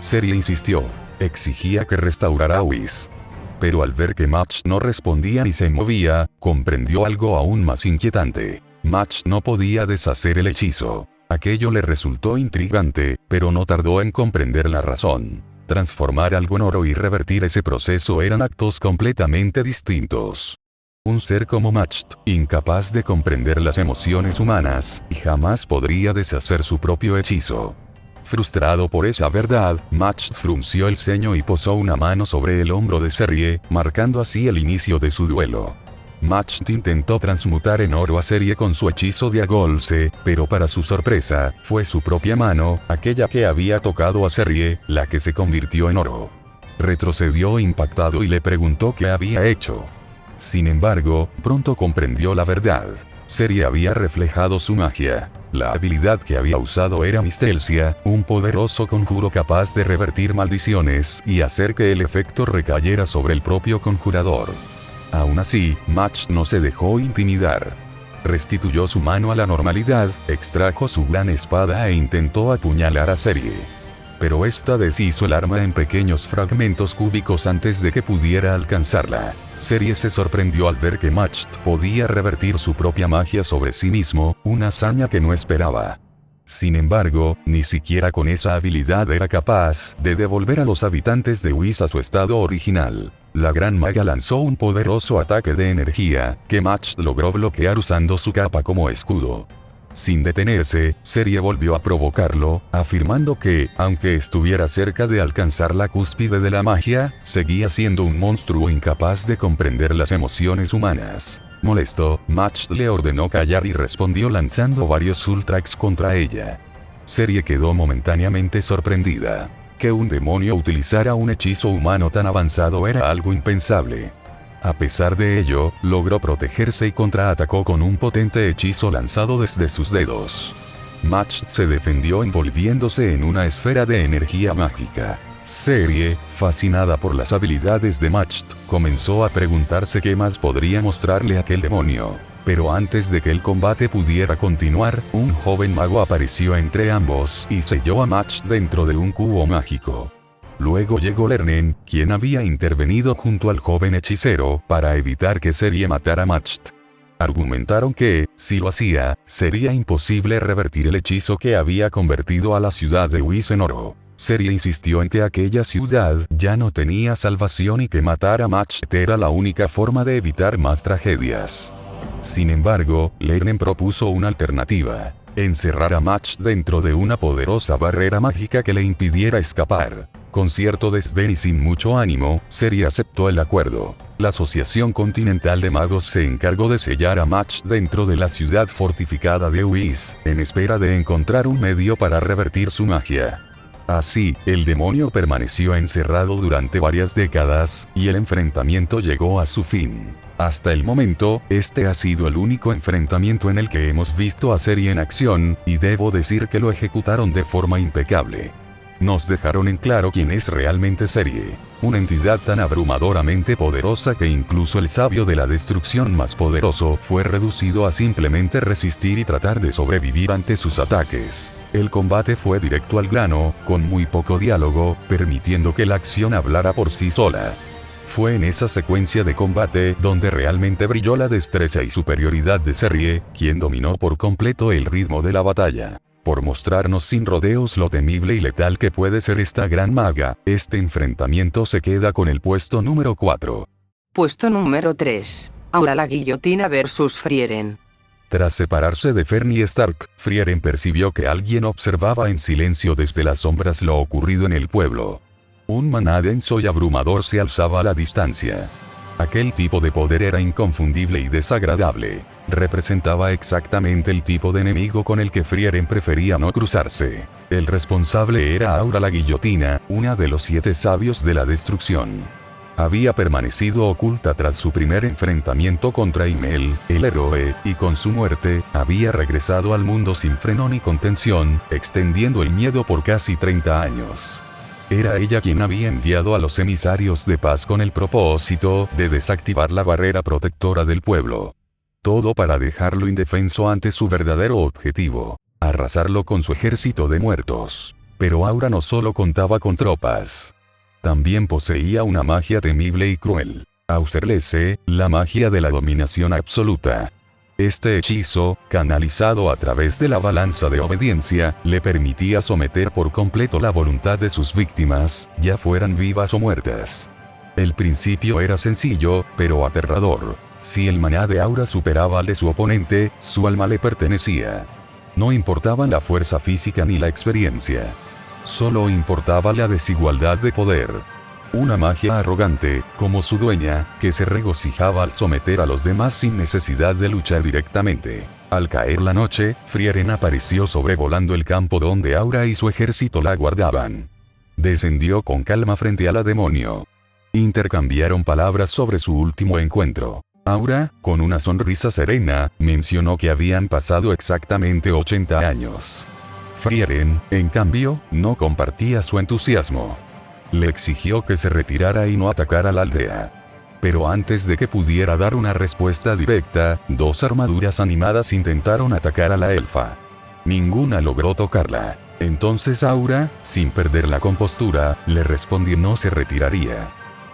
Serie insistió. Exigía que restaurara Whis. Pero al ver que Match no respondía ni se movía, comprendió algo aún más inquietante. Match no podía deshacer el hechizo. Aquello le resultó intrigante, pero no tardó en comprender la razón. Transformar algo en oro y revertir ese proceso eran actos completamente distintos. Un ser como Match, incapaz de comprender las emociones humanas, jamás podría deshacer su propio hechizo. Frustrado por esa verdad, Match frunció el ceño y posó una mano sobre el hombro de Serie, marcando así el inicio de su duelo. Match intentó transmutar en oro a Serie con su hechizo de Agolse, pero para su sorpresa, fue su propia mano, aquella que había tocado a Serie, la que se convirtió en oro. Retrocedió impactado y le preguntó qué había hecho. Sin embargo, pronto comprendió la verdad. Serie había reflejado su magia. La habilidad que había usado era Mistelcia, un poderoso conjuro capaz de revertir maldiciones y hacer que el efecto recayera sobre el propio conjurador. Aún así, Match no se dejó intimidar. Restituyó su mano a la normalidad, extrajo su gran espada e intentó apuñalar a Serie. Pero esta deshizo el arma en pequeños fragmentos cúbicos antes de que pudiera alcanzarla. Serie se sorprendió al ver que Match podía revertir su propia magia sobre sí mismo, una hazaña que no esperaba. Sin embargo, ni siquiera con esa habilidad era capaz de devolver a los habitantes de Whis a su estado original. La gran maga lanzó un poderoso ataque de energía, que Match logró bloquear usando su capa como escudo. Sin detenerse, Serie volvió a provocarlo, afirmando que, aunque estuviera cerca de alcanzar la cúspide de la magia, seguía siendo un monstruo incapaz de comprender las emociones humanas. Molesto, Match le ordenó callar y respondió lanzando varios Ultrax contra ella. Serie quedó momentáneamente sorprendida. Que un demonio utilizara un hechizo humano tan avanzado era algo impensable. A pesar de ello, logró protegerse y contraatacó con un potente hechizo lanzado desde sus dedos. Match se defendió envolviéndose en una esfera de energía mágica. Serie, fascinada por las habilidades de Match, comenzó a preguntarse qué más podría mostrarle aquel demonio. Pero antes de que el combate pudiera continuar, un joven mago apareció entre ambos y selló a Match dentro de un cubo mágico. Luego llegó Lernen, quien había intervenido junto al joven hechicero para evitar que Serie matara a Match. Argumentaron que, si lo hacía, sería imposible revertir el hechizo que había convertido a la ciudad de Whis en oro. Serie insistió en que aquella ciudad ya no tenía salvación y que matar a Match era la única forma de evitar más tragedias. Sin embargo, Lernen propuso una alternativa: encerrar a Match dentro de una poderosa barrera mágica que le impidiera escapar. Con cierto desdén y sin mucho ánimo, Serie aceptó el acuerdo. La Asociación Continental de Magos se encargó de sellar a Match dentro de la ciudad fortificada de Whis, en espera de encontrar un medio para revertir su magia. Así, el demonio permaneció encerrado durante varias décadas, y el enfrentamiento llegó a su fin. Hasta el momento, este ha sido el único enfrentamiento en el que hemos visto a Serie en acción, y debo decir que lo ejecutaron de forma impecable. Nos dejaron en claro quién es realmente Serie. Una entidad tan abrumadoramente poderosa que incluso el sabio de la destrucción más poderoso fue reducido a simplemente resistir y tratar de sobrevivir ante sus ataques. El combate fue directo al grano, con muy poco diálogo, permitiendo que la acción hablara por sí sola. Fue en esa secuencia de combate donde realmente brilló la destreza y superioridad de Serie, quien dominó por completo el ritmo de la batalla. Por mostrarnos sin rodeos lo temible y letal que puede ser esta gran maga, este enfrentamiento se queda con el puesto número 4. Puesto número 3. Aura la guillotina vs Frieren. Tras separarse de Fernie Stark, Frieren percibió que alguien observaba en silencio desde las sombras lo ocurrido en el pueblo. Un maná denso y abrumador se alzaba a la distancia. Aquel tipo de poder era inconfundible y desagradable. Representaba exactamente el tipo de enemigo con el que Frieren prefería no cruzarse. El responsable era Aura la Guillotina, una de los 7 sabios de la destrucción. Había permanecido oculta tras su primer enfrentamiento contra Himmel, el héroe, y con su muerte, había regresado al mundo sin freno ni contención, extendiendo el miedo por casi 30 años. Era ella quien había enviado a los emisarios de paz con el propósito de desactivar la barrera protectora del pueblo. Todo para dejarlo indefenso ante su verdadero objetivo: arrasarlo con su ejército de muertos. Pero Aura no solo contaba con tropas. También poseía una magia temible y cruel. Auserlese, la magia de la dominación absoluta. Este hechizo, canalizado a través de la balanza de obediencia, le permitía someter por completo la voluntad de sus víctimas, ya fueran vivas o muertas. El principio era sencillo, pero aterrador. Si el maná de Aura superaba al de su oponente, su alma le pertenecía. No importaban la fuerza física ni la experiencia. Solo importaba la desigualdad de poder. Una magia arrogante, como su dueña, que se regocijaba al someter a los demás sin necesidad de luchar directamente. Al caer la noche, Frieren apareció sobrevolando el campo donde Aura y su ejército la guardaban. Descendió con calma frente a la demonio. Intercambiaron palabras sobre su último encuentro. Aura, con una sonrisa serena, mencionó que habían pasado exactamente 80 años. Frieren, en cambio, no compartía su entusiasmo. Le exigió que se retirara y no atacara la aldea. Pero antes de que pudiera dar una respuesta directa, 2 armaduras animadas intentaron atacar a la elfa. Ninguna logró tocarla. Entonces Aura, sin perder la compostura, le respondió que no se retiraría.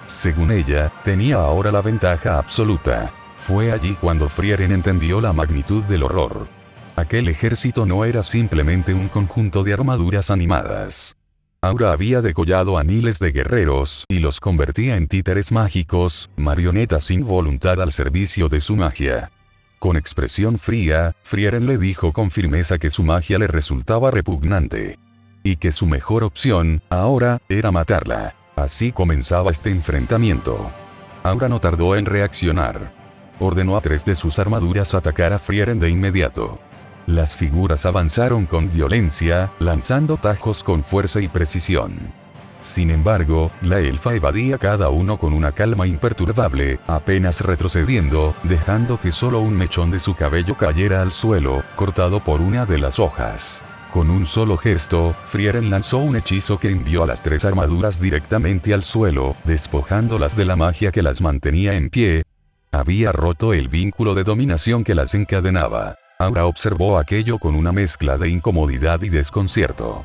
Según ella, tenía ahora la ventaja absoluta. Fue allí cuando Frieren entendió la magnitud del horror. Aquel ejército no era simplemente un conjunto de armaduras animadas. Aura había degollado a miles de guerreros y los convertía en títeres mágicos, marionetas sin voluntad al servicio de su magia. Con expresión fría, Frieren le dijo con firmeza que su magia le resultaba repugnante. Y que su mejor opción, ahora, era matarla. Así comenzaba este enfrentamiento. Aura no tardó en reaccionar. Ordenó a 3 de sus armaduras atacar a Frieren de inmediato. Las figuras avanzaron con violencia, lanzando tajos con fuerza y precisión. Sin embargo, la elfa evadía cada uno con una calma imperturbable, apenas retrocediendo, dejando que solo un mechón de su cabello cayera al suelo, cortado por una de las hojas. Con un solo gesto, Frieren lanzó un hechizo que envió a las 3 armaduras directamente al suelo, despojándolas de la magia que las mantenía en pie. Había roto el vínculo de dominación que las encadenaba. Aura observó aquello con una mezcla de incomodidad y desconcierto.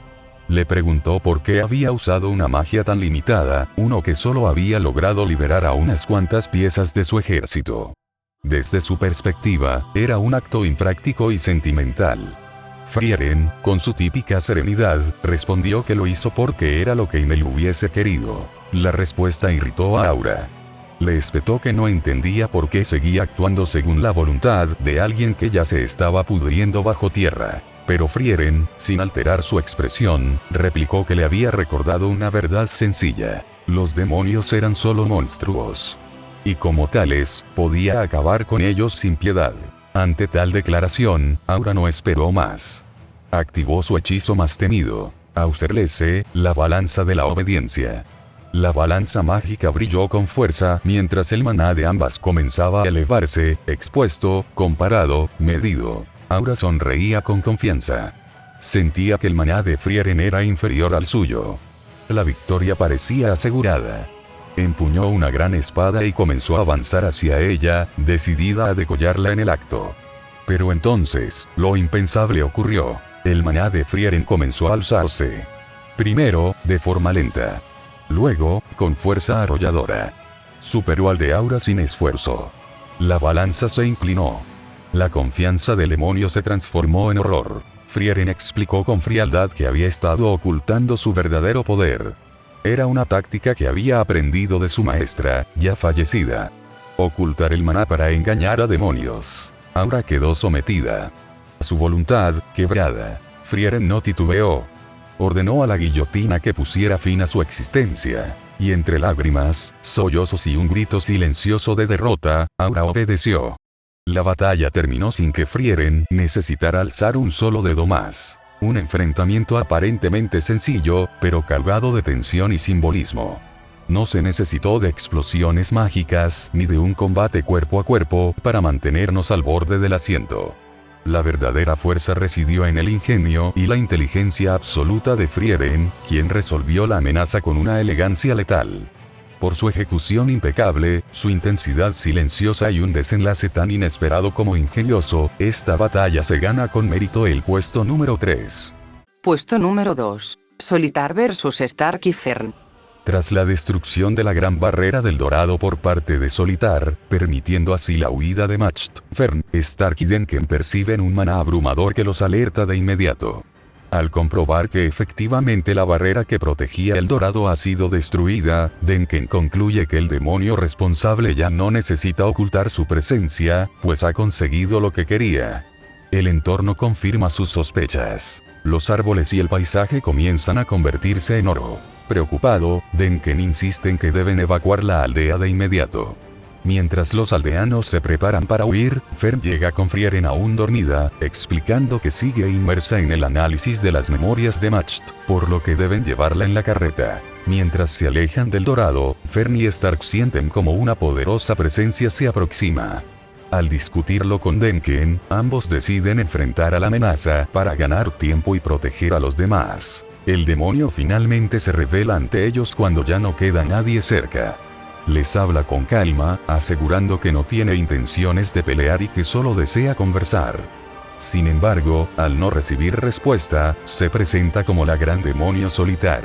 Le preguntó por qué había usado una magia tan limitada, uno que solo había logrado liberar a unas cuantas piezas de su ejército. Desde su perspectiva, era un acto impráctico y sentimental. Frieren, con su típica serenidad, respondió que lo hizo porque era lo que Himmel hubiese querido. La respuesta irritó a Aura. Le espetó que no entendía por qué seguía actuando según la voluntad de alguien que ya se estaba pudriendo bajo tierra. Pero Frieren, sin alterar su expresión, replicó que le había recordado una verdad sencilla. Los demonios eran solo monstruos. Y como tales, podía acabar con ellos sin piedad. Ante tal declaración, Aura no esperó más. Activó su hechizo más temido. Auserlese, la balanza de la obediencia. La balanza mágica brilló con fuerza mientras el maná de ambas comenzaba a elevarse, expuesto, comparado, medido. Aura sonreía con confianza. Sentía que el maná de Frieren era inferior al suyo. La victoria parecía asegurada. Empuñó una gran espada y comenzó a avanzar hacia ella, decidida a degollarla en el acto. Pero entonces, lo impensable ocurrió. El maná de Frieren comenzó a alzarse. Primero, de forma lenta. Luego, con fuerza arrolladora. Superó al de Aura sin esfuerzo. La balanza se inclinó. La confianza del demonio se transformó en horror. Frieren explicó con frialdad que había estado ocultando su verdadero poder. Era una táctica que había aprendido de su maestra, ya fallecida. Ocultar el maná para engañar a demonios. Aura quedó sometida. Su voluntad, quebrada. Frieren no titubeó. Ordenó a la guillotina que pusiera fin a su existencia. Y entre lágrimas, sollozos y un grito silencioso de derrota, Aura obedeció. La batalla terminó sin que Frieren necesitara alzar un solo dedo más. Un enfrentamiento aparentemente sencillo, pero cargado de tensión y simbolismo. No se necesitó de explosiones mágicas ni de un combate cuerpo a cuerpo para mantenernos al borde del asiento. La verdadera fuerza residió en el ingenio y la inteligencia absoluta de Frieren, quien resolvió la amenaza con una elegancia letal. Por su ejecución impecable, su intensidad silenciosa y un desenlace tan inesperado como ingenioso, esta batalla se gana con mérito el puesto número 3. Puesto número 2. Solitar vs Stark y Fern. Tras la destrucción de la Gran Barrera del Dorado por parte de Solitar, permitiendo así la huida de Macht, Fern, Stark y Denken perciben un maná abrumador que los alerta de inmediato. Al comprobar que efectivamente la barrera que protegía el Dorado ha sido destruida, Denken concluye que el demonio responsable ya no necesita ocultar su presencia, pues ha conseguido lo que quería. El entorno confirma sus sospechas. Los árboles y el paisaje comienzan a convertirse en oro. Preocupado, Denken insiste en que deben evacuar la aldea de inmediato. Mientras los aldeanos se preparan para huir, Fern llega con Frieren aún dormida, explicando que sigue inmersa en el análisis de las memorias de Macht, por lo que deben llevarla en la carreta. Mientras se alejan del Dorado, Fern y Stark sienten como una poderosa presencia se aproxima. Al discutirlo con Denken, ambos deciden enfrentar a la amenaza para ganar tiempo y proteger a los demás. El demonio finalmente se revela ante ellos cuando ya no queda nadie cerca. Les habla con calma, asegurando que no tiene intenciones de pelear y que solo desea conversar. Sin embargo, al no recibir respuesta, se presenta como la gran demonio Solitar.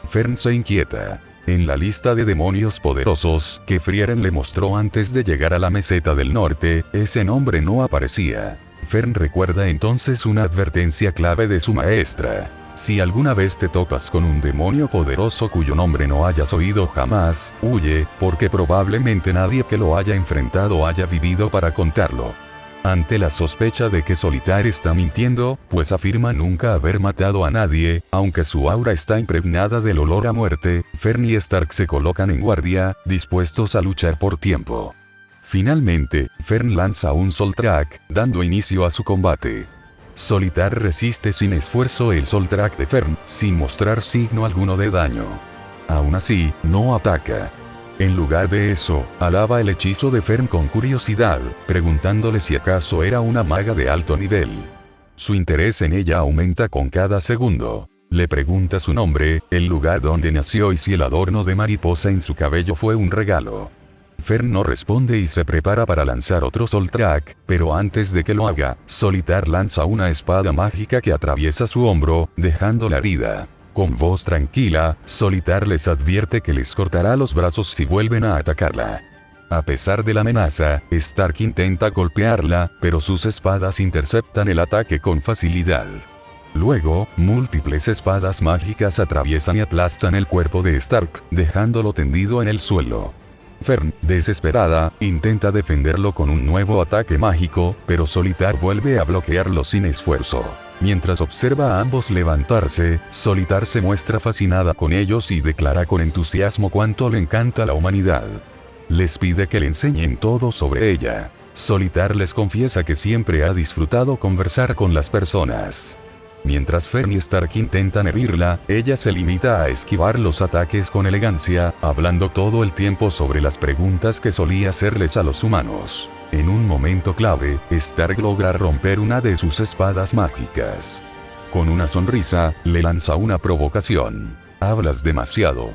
Fern se inquieta. En la lista de demonios poderosos que Frieren le mostró antes de llegar a la meseta del norte, ese nombre no aparecía. Fern recuerda entonces una advertencia clave de su maestra. Si alguna vez te topas con un demonio poderoso cuyo nombre no hayas oído jamás, huye, porque probablemente nadie que lo haya enfrentado haya vivido para contarlo. Ante la sospecha de que Solitar está mintiendo, pues afirma nunca haber matado a nadie, aunque su aura está impregnada del olor a muerte, Fern y Stark se colocan en guardia, dispuestos a luchar por tiempo. Finalmente, Fern lanza un Soltrak, dando inicio a su combate. Solitar resiste sin esfuerzo el Soltrak de Fern, sin mostrar signo alguno de daño. Aún así, no ataca. En lugar de eso, alaba el hechizo de Fern con curiosidad, preguntándole si acaso era una maga de alto nivel. Su interés en ella aumenta con cada segundo. Le pregunta su nombre, el lugar donde nació y si el adorno de mariposa en su cabello fue un regalo. Fern no responde y se prepara para lanzar otro Soltrak, pero antes de que lo haga, Solitar lanza una espada mágica que atraviesa su hombro, dejando la herida. Con voz tranquila, Solitar les advierte que les cortará los brazos si vuelven a atacarla. A pesar de la amenaza, Stark intenta golpearla, pero sus espadas interceptan el ataque con facilidad. Luego, múltiples espadas mágicas atraviesan y aplastan el cuerpo de Stark, dejándolo tendido en el suelo. Fern, desesperada, intenta defenderlo con un nuevo ataque mágico, pero Solitar vuelve a bloquearlo sin esfuerzo. Mientras observa a ambos levantarse, Solitar se muestra fascinada con ellos y declara con entusiasmo cuánto le encanta la humanidad. Les pide que le enseñen todo sobre ella. Solitar les confiesa que siempre ha disfrutado conversar con las personas. Mientras Fern y Stark intentan herirla, ella se limita a esquivar los ataques con elegancia, hablando todo el tiempo sobre las preguntas que solía hacerles a los humanos. En un momento clave, Stark logra romper una de sus espadas mágicas. Con una sonrisa, le lanza una provocación. «Hablas demasiado».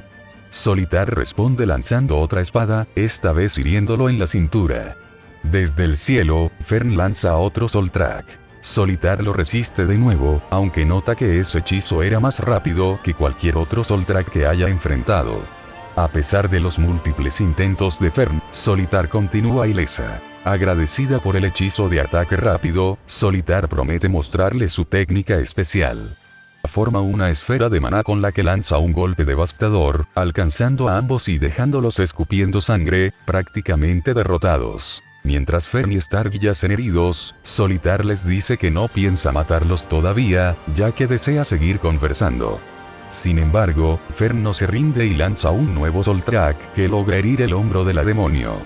Solitar responde lanzando otra espada, esta vez hiriéndolo en la cintura. Desde el cielo, Fern lanza otro Soltrak. Solitar lo resiste de nuevo, aunque nota que ese hechizo era más rápido que cualquier otro Soltrak que haya enfrentado. A pesar de los múltiples intentos de Fern, Solitar continúa ilesa. Agradecida por el hechizo de ataque rápido, Solitar promete mostrarle su técnica especial. Forma una esfera de maná con la que lanza un golpe devastador, alcanzando a ambos y dejándolos escupiendo sangre, prácticamente derrotados. Mientras Fern y Stark yacen heridos, Solitar les dice que no piensa matarlos todavía, ya que desea seguir conversando. Sin embargo, Fern no se rinde y lanza un nuevo Soltrak que logra herir el hombro de la demonio.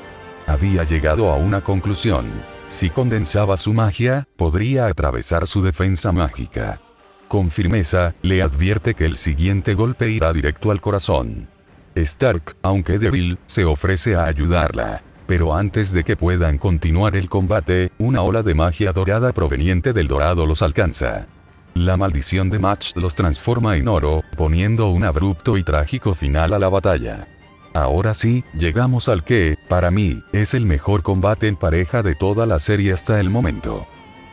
Había llegado a una conclusión. Si condensaba su magia, podría atravesar su defensa mágica. Con firmeza, le advierte que el siguiente golpe irá directo al corazón. Stark, aunque débil, se ofrece a ayudarla. Pero antes de que puedan continuar el combate, una ola de magia dorada proveniente del dorado los alcanza. La maldición de Match los transforma en oro, poniendo un abrupto y trágico final a la batalla. Ahora sí, llegamos al que, para mí, es el mejor combate en pareja de toda la serie hasta el momento.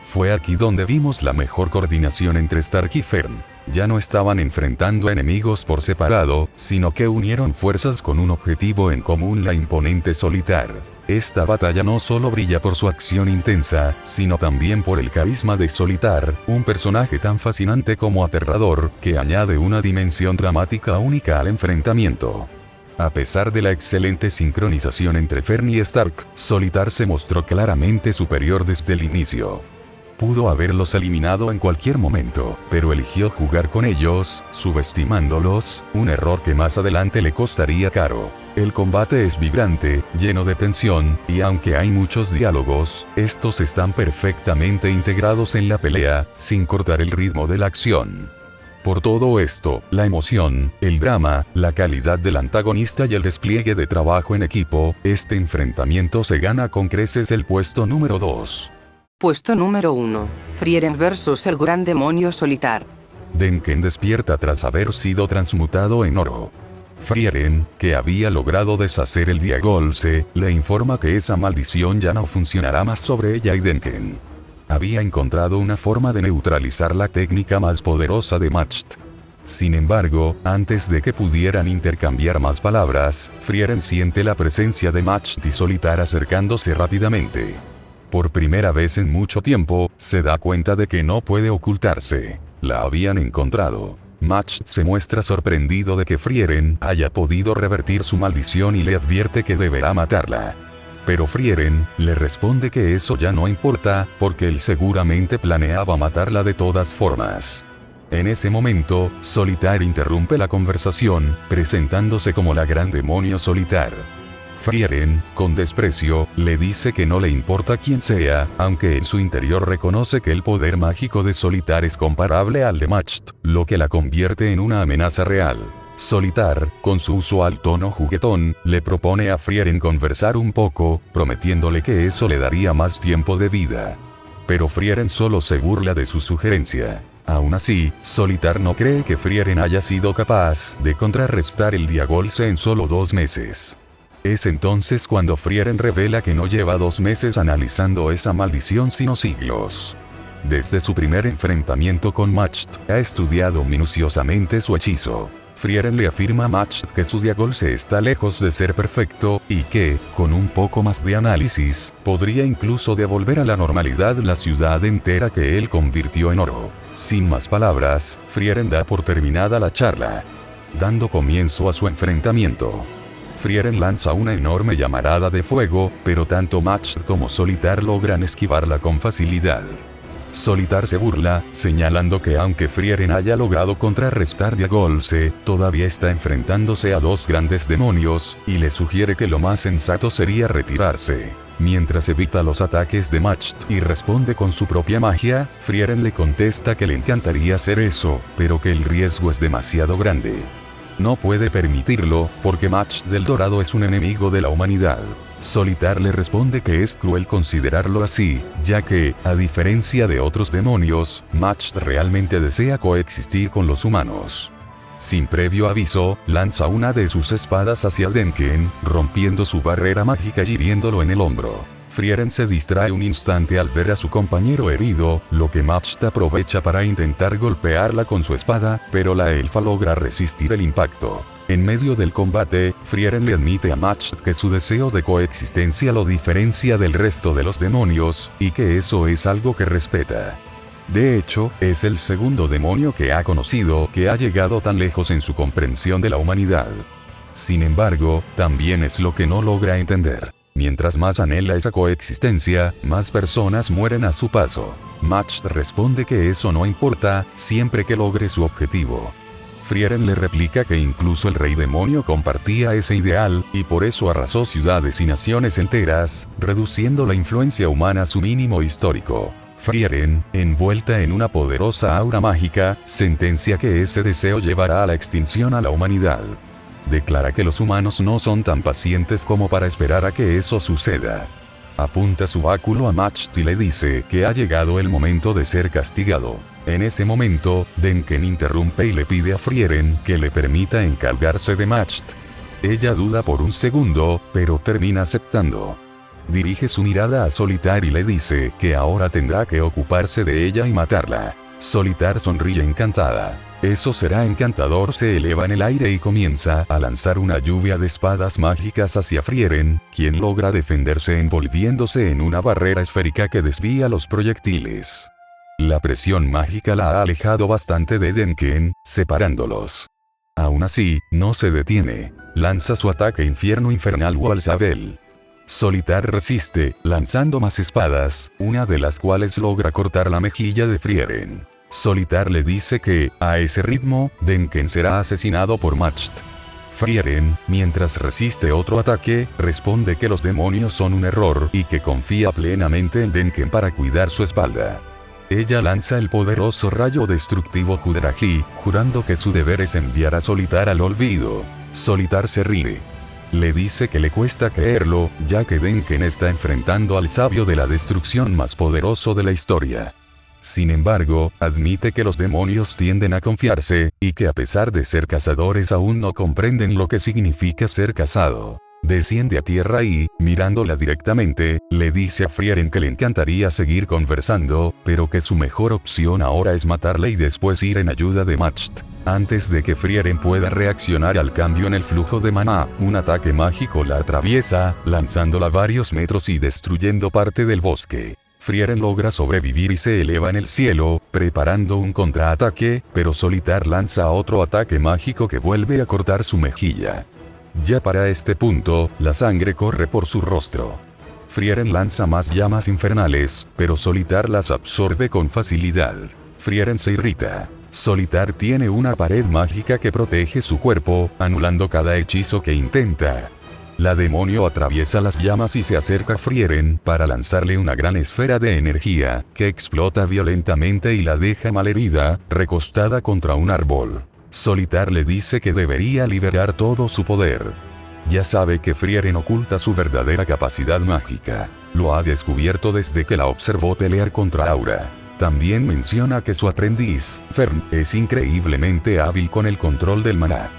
Fue aquí donde vimos la mejor coordinación entre Stark y Fern. Ya no estaban enfrentando enemigos por separado, sino que unieron fuerzas con un objetivo en común: la imponente Solitar. Esta batalla no solo brilla por su acción intensa, sino también por el carisma de Solitar, un personaje tan fascinante como aterrador, que añade una dimensión dramática única al enfrentamiento. A pesar de la excelente sincronización entre Fern y Stark, Solitar se mostró claramente superior desde el inicio. Pudo haberlos eliminado en cualquier momento, pero eligió jugar con ellos, subestimándolos, un error que más adelante le costaría caro. El combate es vibrante, lleno de tensión, y aunque hay muchos diálogos, estos están perfectamente integrados en la pelea, sin cortar el ritmo de la acción. Por todo esto, la emoción, el drama, la calidad del antagonista y el despliegue de trabajo en equipo, este enfrentamiento se gana con creces el puesto número 2. Puesto número 1. Frieren vs el gran demonio Solitar. Denken despierta tras haber sido transmutado en oro. Frieren, que había logrado deshacer el Diagolse, le informa que esa maldición ya no funcionará más sobre ella y Denken. Había encontrado una forma de neutralizar la técnica más poderosa de Macht. Sin embargo, antes de que pudieran intercambiar más palabras, Frieren siente la presencia de Macht y Solitar acercándose rápidamente. Por primera vez en mucho tiempo, se da cuenta de que no puede ocultarse. La habían encontrado. Macht se muestra sorprendido de que Frieren haya podido revertir su maldición y le advierte que deberá matarla. Pero Frieren le responde que eso ya no importa, porque él seguramente planeaba matarla de todas formas. En ese momento, Solitar interrumpe la conversación, presentándose como la gran demonio Solitar. Frieren, con desprecio, le dice que no le importa quién sea, aunque en su interior reconoce que el poder mágico de Solitar es comparable al de Macht, lo que la convierte en una amenaza real. Solitar, con su usual tono juguetón, le propone a Frieren conversar un poco, prometiéndole que eso le daría más tiempo de vida. Pero Frieren solo se burla de su sugerencia. Aún así, Solitar no cree que Frieren haya sido capaz de contrarrestar el Diagolse en solo 2 meses. Es entonces cuando Frieren revela que no lleva 2 meses analizando esa maldición sino siglos. Desde su primer enfrentamiento con Macht, ha estudiado minuciosamente su hechizo. Frieren le afirma a Macht que su Diagolse está lejos de ser perfecto, y que, con un poco más de análisis, podría incluso devolver a la normalidad la ciudad entera que él convirtió en oro. Sin más palabras, Frieren da por terminada la charla, dando comienzo a su enfrentamiento. Frieren lanza una enorme llamarada de fuego, pero tanto Macht como Solitar logran esquivarla con facilidad. Solitar se burla, señalando que aunque Frieren haya logrado contrarrestar Diagolse, todavía está enfrentándose a 2 grandes demonios, y le sugiere que lo más sensato sería retirarse. Mientras evita los ataques de Macht y responde con su propia magia, Frieren le contesta que le encantaría hacer eso, pero que el riesgo es demasiado grande. No puede permitirlo, porque Macht del Dorado es un enemigo de la humanidad. Solitar le responde que es cruel considerarlo así, ya que, a diferencia de otros demonios, Macht realmente desea coexistir con los humanos. Sin previo aviso, lanza una de sus espadas hacia Denken, rompiendo su barrera mágica y hiriéndolo en el hombro. Frieren se distrae un instante al ver a su compañero herido, lo que Macht aprovecha para intentar golpearla con su espada, pero la elfa logra resistir el impacto. En medio del combate, Frieren le admite a Macht que su deseo de coexistencia lo diferencia del resto de los demonios, y que eso es algo que respeta. De hecho, es el segundo demonio que ha conocido que ha llegado tan lejos en su comprensión de la humanidad. Sin embargo, también es lo que no logra entender. Mientras más anhela esa coexistencia, más personas mueren a su paso. Macht responde que eso no importa, siempre que logre su objetivo. Frieren le replica que incluso el rey demonio compartía ese ideal, y por eso arrasó ciudades y naciones enteras, reduciendo la influencia humana a su mínimo histórico. Frieren, envuelta en una poderosa aura mágica, sentencia que ese deseo llevará a la extinción a la humanidad. Declara que los humanos no son tan pacientes como para esperar a que eso suceda. Apunta su báculo a Macht y le dice que ha llegado el momento de ser castigado. En ese momento, Denken interrumpe y le pide a Frieren que le permita encargarse de Macht. Ella duda por un segundo, pero termina aceptando. Dirige su mirada a Solitar y le dice que ahora tendrá que ocuparse de ella y matarla. Solitar sonríe encantada. Eso será encantador. Se eleva en el aire y comienza a lanzar una lluvia de espadas mágicas hacia Frieren, quien logra defenderse envolviéndose en una barrera esférica que desvía los proyectiles. La presión mágica la ha alejado bastante de Denken, separándolos. Aún así, no se detiene. Lanza su ataque infierno infernal Walsabel. Solitar resiste, lanzando más espadas, una de las cuales logra cortar la mejilla de Frieren. Solitar le dice que, a ese ritmo, Denken será asesinado por Macht. Frieren, mientras resiste otro ataque, responde que los demonios son un error y que confía plenamente en Denken para cuidar su espalda. Ella lanza el poderoso rayo destructivo Judraji, jurando que su deber es enviar a Solitar al olvido. Solitar se ríe. Le dice que le cuesta creerlo, ya que Denken está enfrentando al sabio de la destrucción más poderoso de la historia. Sin embargo, admite que los demonios tienden a confiarse, y que a pesar de ser cazadores aún no comprenden lo que significa ser cazado. Desciende a tierra y, mirándola directamente, le dice a Frieren que le encantaría seguir conversando, pero que su mejor opción ahora es matarla y después ir en ayuda de Macht. Antes de que Frieren pueda reaccionar al cambio en el flujo de maná, un ataque mágico la atraviesa, lanzándola varios metros y destruyendo parte del bosque. Frieren logra sobrevivir y se eleva en el cielo, preparando un contraataque, pero Solitar lanza otro ataque mágico que vuelve a cortar su mejilla. Ya para este punto, la sangre corre por su rostro. Frieren lanza más llamas infernales, pero Solitar las absorbe con facilidad. Frieren se irrita. Solitar tiene una pared mágica que protege su cuerpo, anulando cada hechizo que intenta. La demonio atraviesa las llamas y se acerca a Frieren para lanzarle una gran esfera de energía, que explota violentamente y la deja malherida, recostada contra un árbol. Solitar le dice que debería liberar todo su poder. Ya sabe que Frieren oculta su verdadera capacidad mágica. Lo ha descubierto desde que la observó pelear contra Aura. También menciona que su aprendiz, Fern, es increíblemente hábil con el control del maná.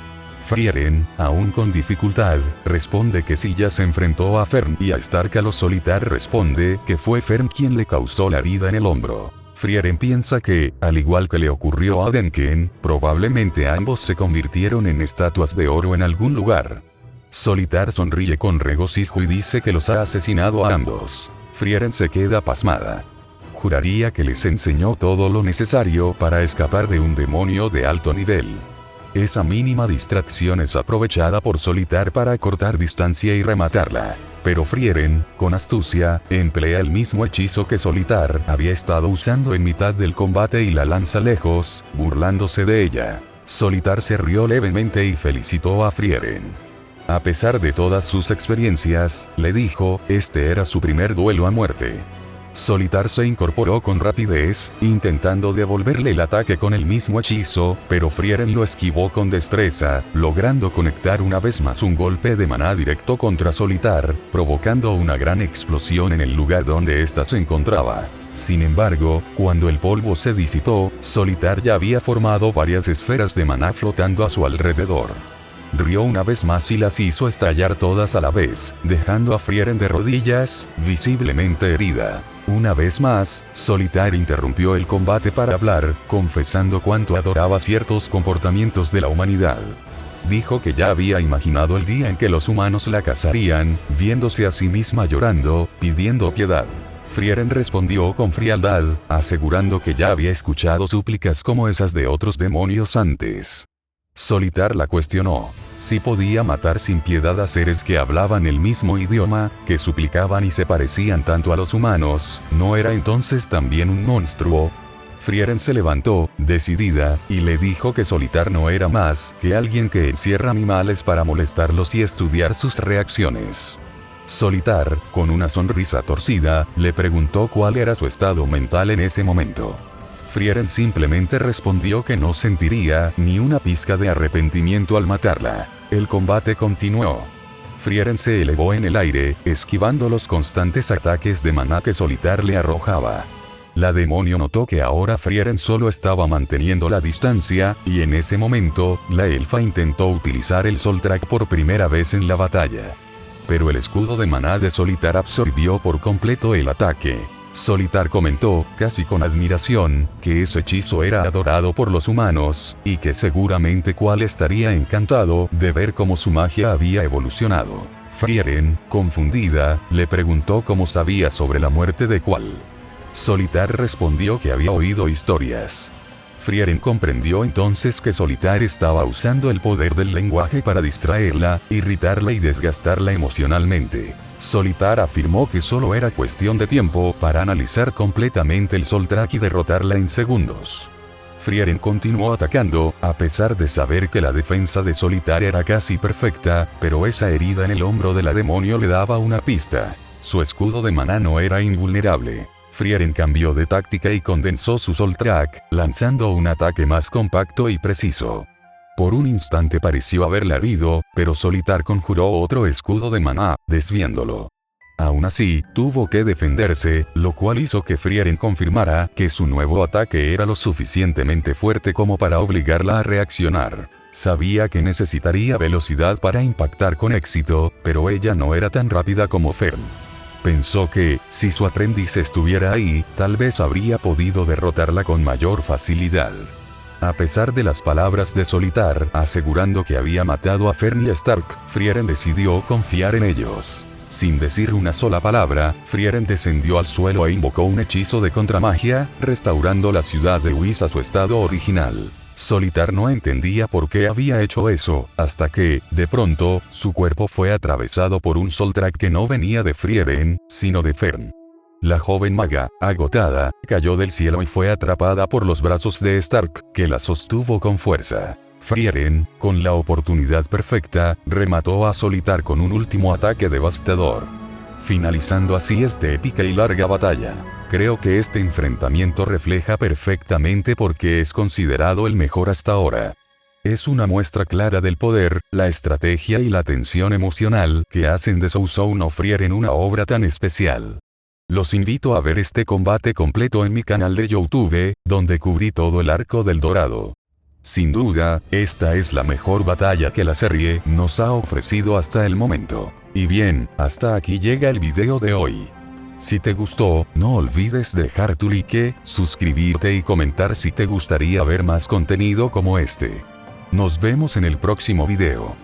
Frieren, aún con dificultad, responde que sí ya se enfrentó a Fern y a Starkalos. Solitar responde que fue Fern quien le causó la herida en el hombro. Frieren piensa que, al igual que le ocurrió a Denken, probablemente ambos se convirtieron en estatuas de oro en algún lugar. Solitar sonríe con regocijo y dice que los ha asesinado a ambos. Frieren se queda pasmada. Juraría que les enseñó todo lo necesario para escapar de un demonio de alto nivel. Esa mínima distracción es aprovechada por Solitar para cortar distancia y rematarla. Pero Frieren, con astucia, emplea el mismo hechizo que Solitar había estado usando en mitad del combate y la lanza lejos, burlándose de ella. Solitar se rió levemente y felicitó a Frieren. A pesar de todas sus experiencias, le dijo, este era su primer duelo a muerte. Solitar se incorporó con rapidez, intentando devolverle el ataque con el mismo hechizo, pero Frieren lo esquivó con destreza, logrando conectar una vez más un golpe de maná directo contra Solitar, provocando una gran explosión en el lugar donde ésta se encontraba. Sin embargo, cuando el polvo se disipó, Solitar ya había formado varias esferas de maná flotando a su alrededor. Rió una vez más y las hizo estallar todas a la vez, dejando a Frieren de rodillas, visiblemente herida. Una vez más, Solitar interrumpió el combate para hablar, confesando cuánto adoraba ciertos comportamientos de la humanidad. Dijo que ya había imaginado el día en que los humanos la cazarían, viéndose a sí misma llorando, pidiendo piedad. Frieren respondió con frialdad, asegurando que ya había escuchado súplicas como esas de otros demonios antes. Solitar la cuestionó. Si podía matar sin piedad a seres que hablaban el mismo idioma, que suplicaban y se parecían tanto a los humanos, ¿no era entonces también un monstruo? Frieren se levantó, decidida, y le dijo que Solitar no era más que alguien que encierra animales para molestarlos y estudiar sus reacciones. Solitar, con una sonrisa torcida, le preguntó cuál era su estado mental en ese momento. Frieren simplemente respondió que no sentiría ni una pizca de arrepentimiento al matarla. El combate continuó. Frieren se elevó en el aire, esquivando los constantes ataques de maná que Solitar le arrojaba. La demonio notó que ahora Frieren solo estaba manteniendo la distancia, y en ese momento, la elfa intentó utilizar el Soltrak por primera vez en la batalla. Pero el escudo de maná de Solitar absorbió por completo el ataque. Solitar comentó, casi con admiración, que ese hechizo era adorado por los humanos, y que seguramente Qual estaría encantado de ver cómo su magia había evolucionado. Frieren, confundida, le preguntó cómo sabía sobre la muerte de Qual. Solitar respondió que había oído historias. Frieren comprendió entonces que Solitar estaba usando el poder del lenguaje para distraerla, irritarla y desgastarla emocionalmente. Solitar afirmó que solo era cuestión de tiempo para analizar completamente el Soltrak y derrotarla en segundos. Frieren continuó atacando, a pesar de saber que la defensa de Solitar era casi perfecta, pero esa herida en el hombro de la demonio le daba una pista. Su escudo de maná no era invulnerable. Frieren cambió de táctica y condensó su Soltrak, lanzando un ataque más compacto y preciso. Por un instante pareció haberla herido, pero Solitar conjuró otro escudo de maná, desviándolo. Aún así, tuvo que defenderse, lo cual hizo que Frieren confirmara que su nuevo ataque era lo suficientemente fuerte como para obligarla a reaccionar. Sabía que necesitaría velocidad para impactar con éxito, pero ella no era tan rápida como Fern. Pensó que, si su aprendiz estuviera ahí, tal vez habría podido derrotarla con mayor facilidad. A pesar de las palabras de Solitar asegurando que había matado a Fern y Stark, Frieren decidió confiar en ellos. Sin decir una sola palabra, Frieren descendió al suelo e invocó un hechizo de contramagia, restaurando la ciudad de Whis a su estado original. Solitar no entendía por qué había hecho eso, hasta que, de pronto, su cuerpo fue atravesado por un Soltrak que no venía de Frieren, sino de Fern. La joven maga, agotada, cayó del cielo y fue atrapada por los brazos de Stark, que la sostuvo con fuerza. Frieren, con la oportunidad perfecta, remató a Solitar con un último ataque devastador. Finalizando así esta épica y larga batalla. Creo que este enfrentamiento refleja perfectamente por qué es considerado el mejor hasta ahora. Es una muestra clara del poder, la estrategia y la tensión emocional que hacen de Souzhoun o Frieren una obra tan especial. Los invito a ver este combate completo en mi canal de YouTube, donde cubrí todo el arco del Dorado. Sin duda, esta es la mejor batalla que la serie nos ha ofrecido hasta el momento. Y bien, hasta aquí llega el video de hoy. Si te gustó, no olvides dejar tu like, suscribirte y comentar si te gustaría ver más contenido como este. Nos vemos en el próximo video.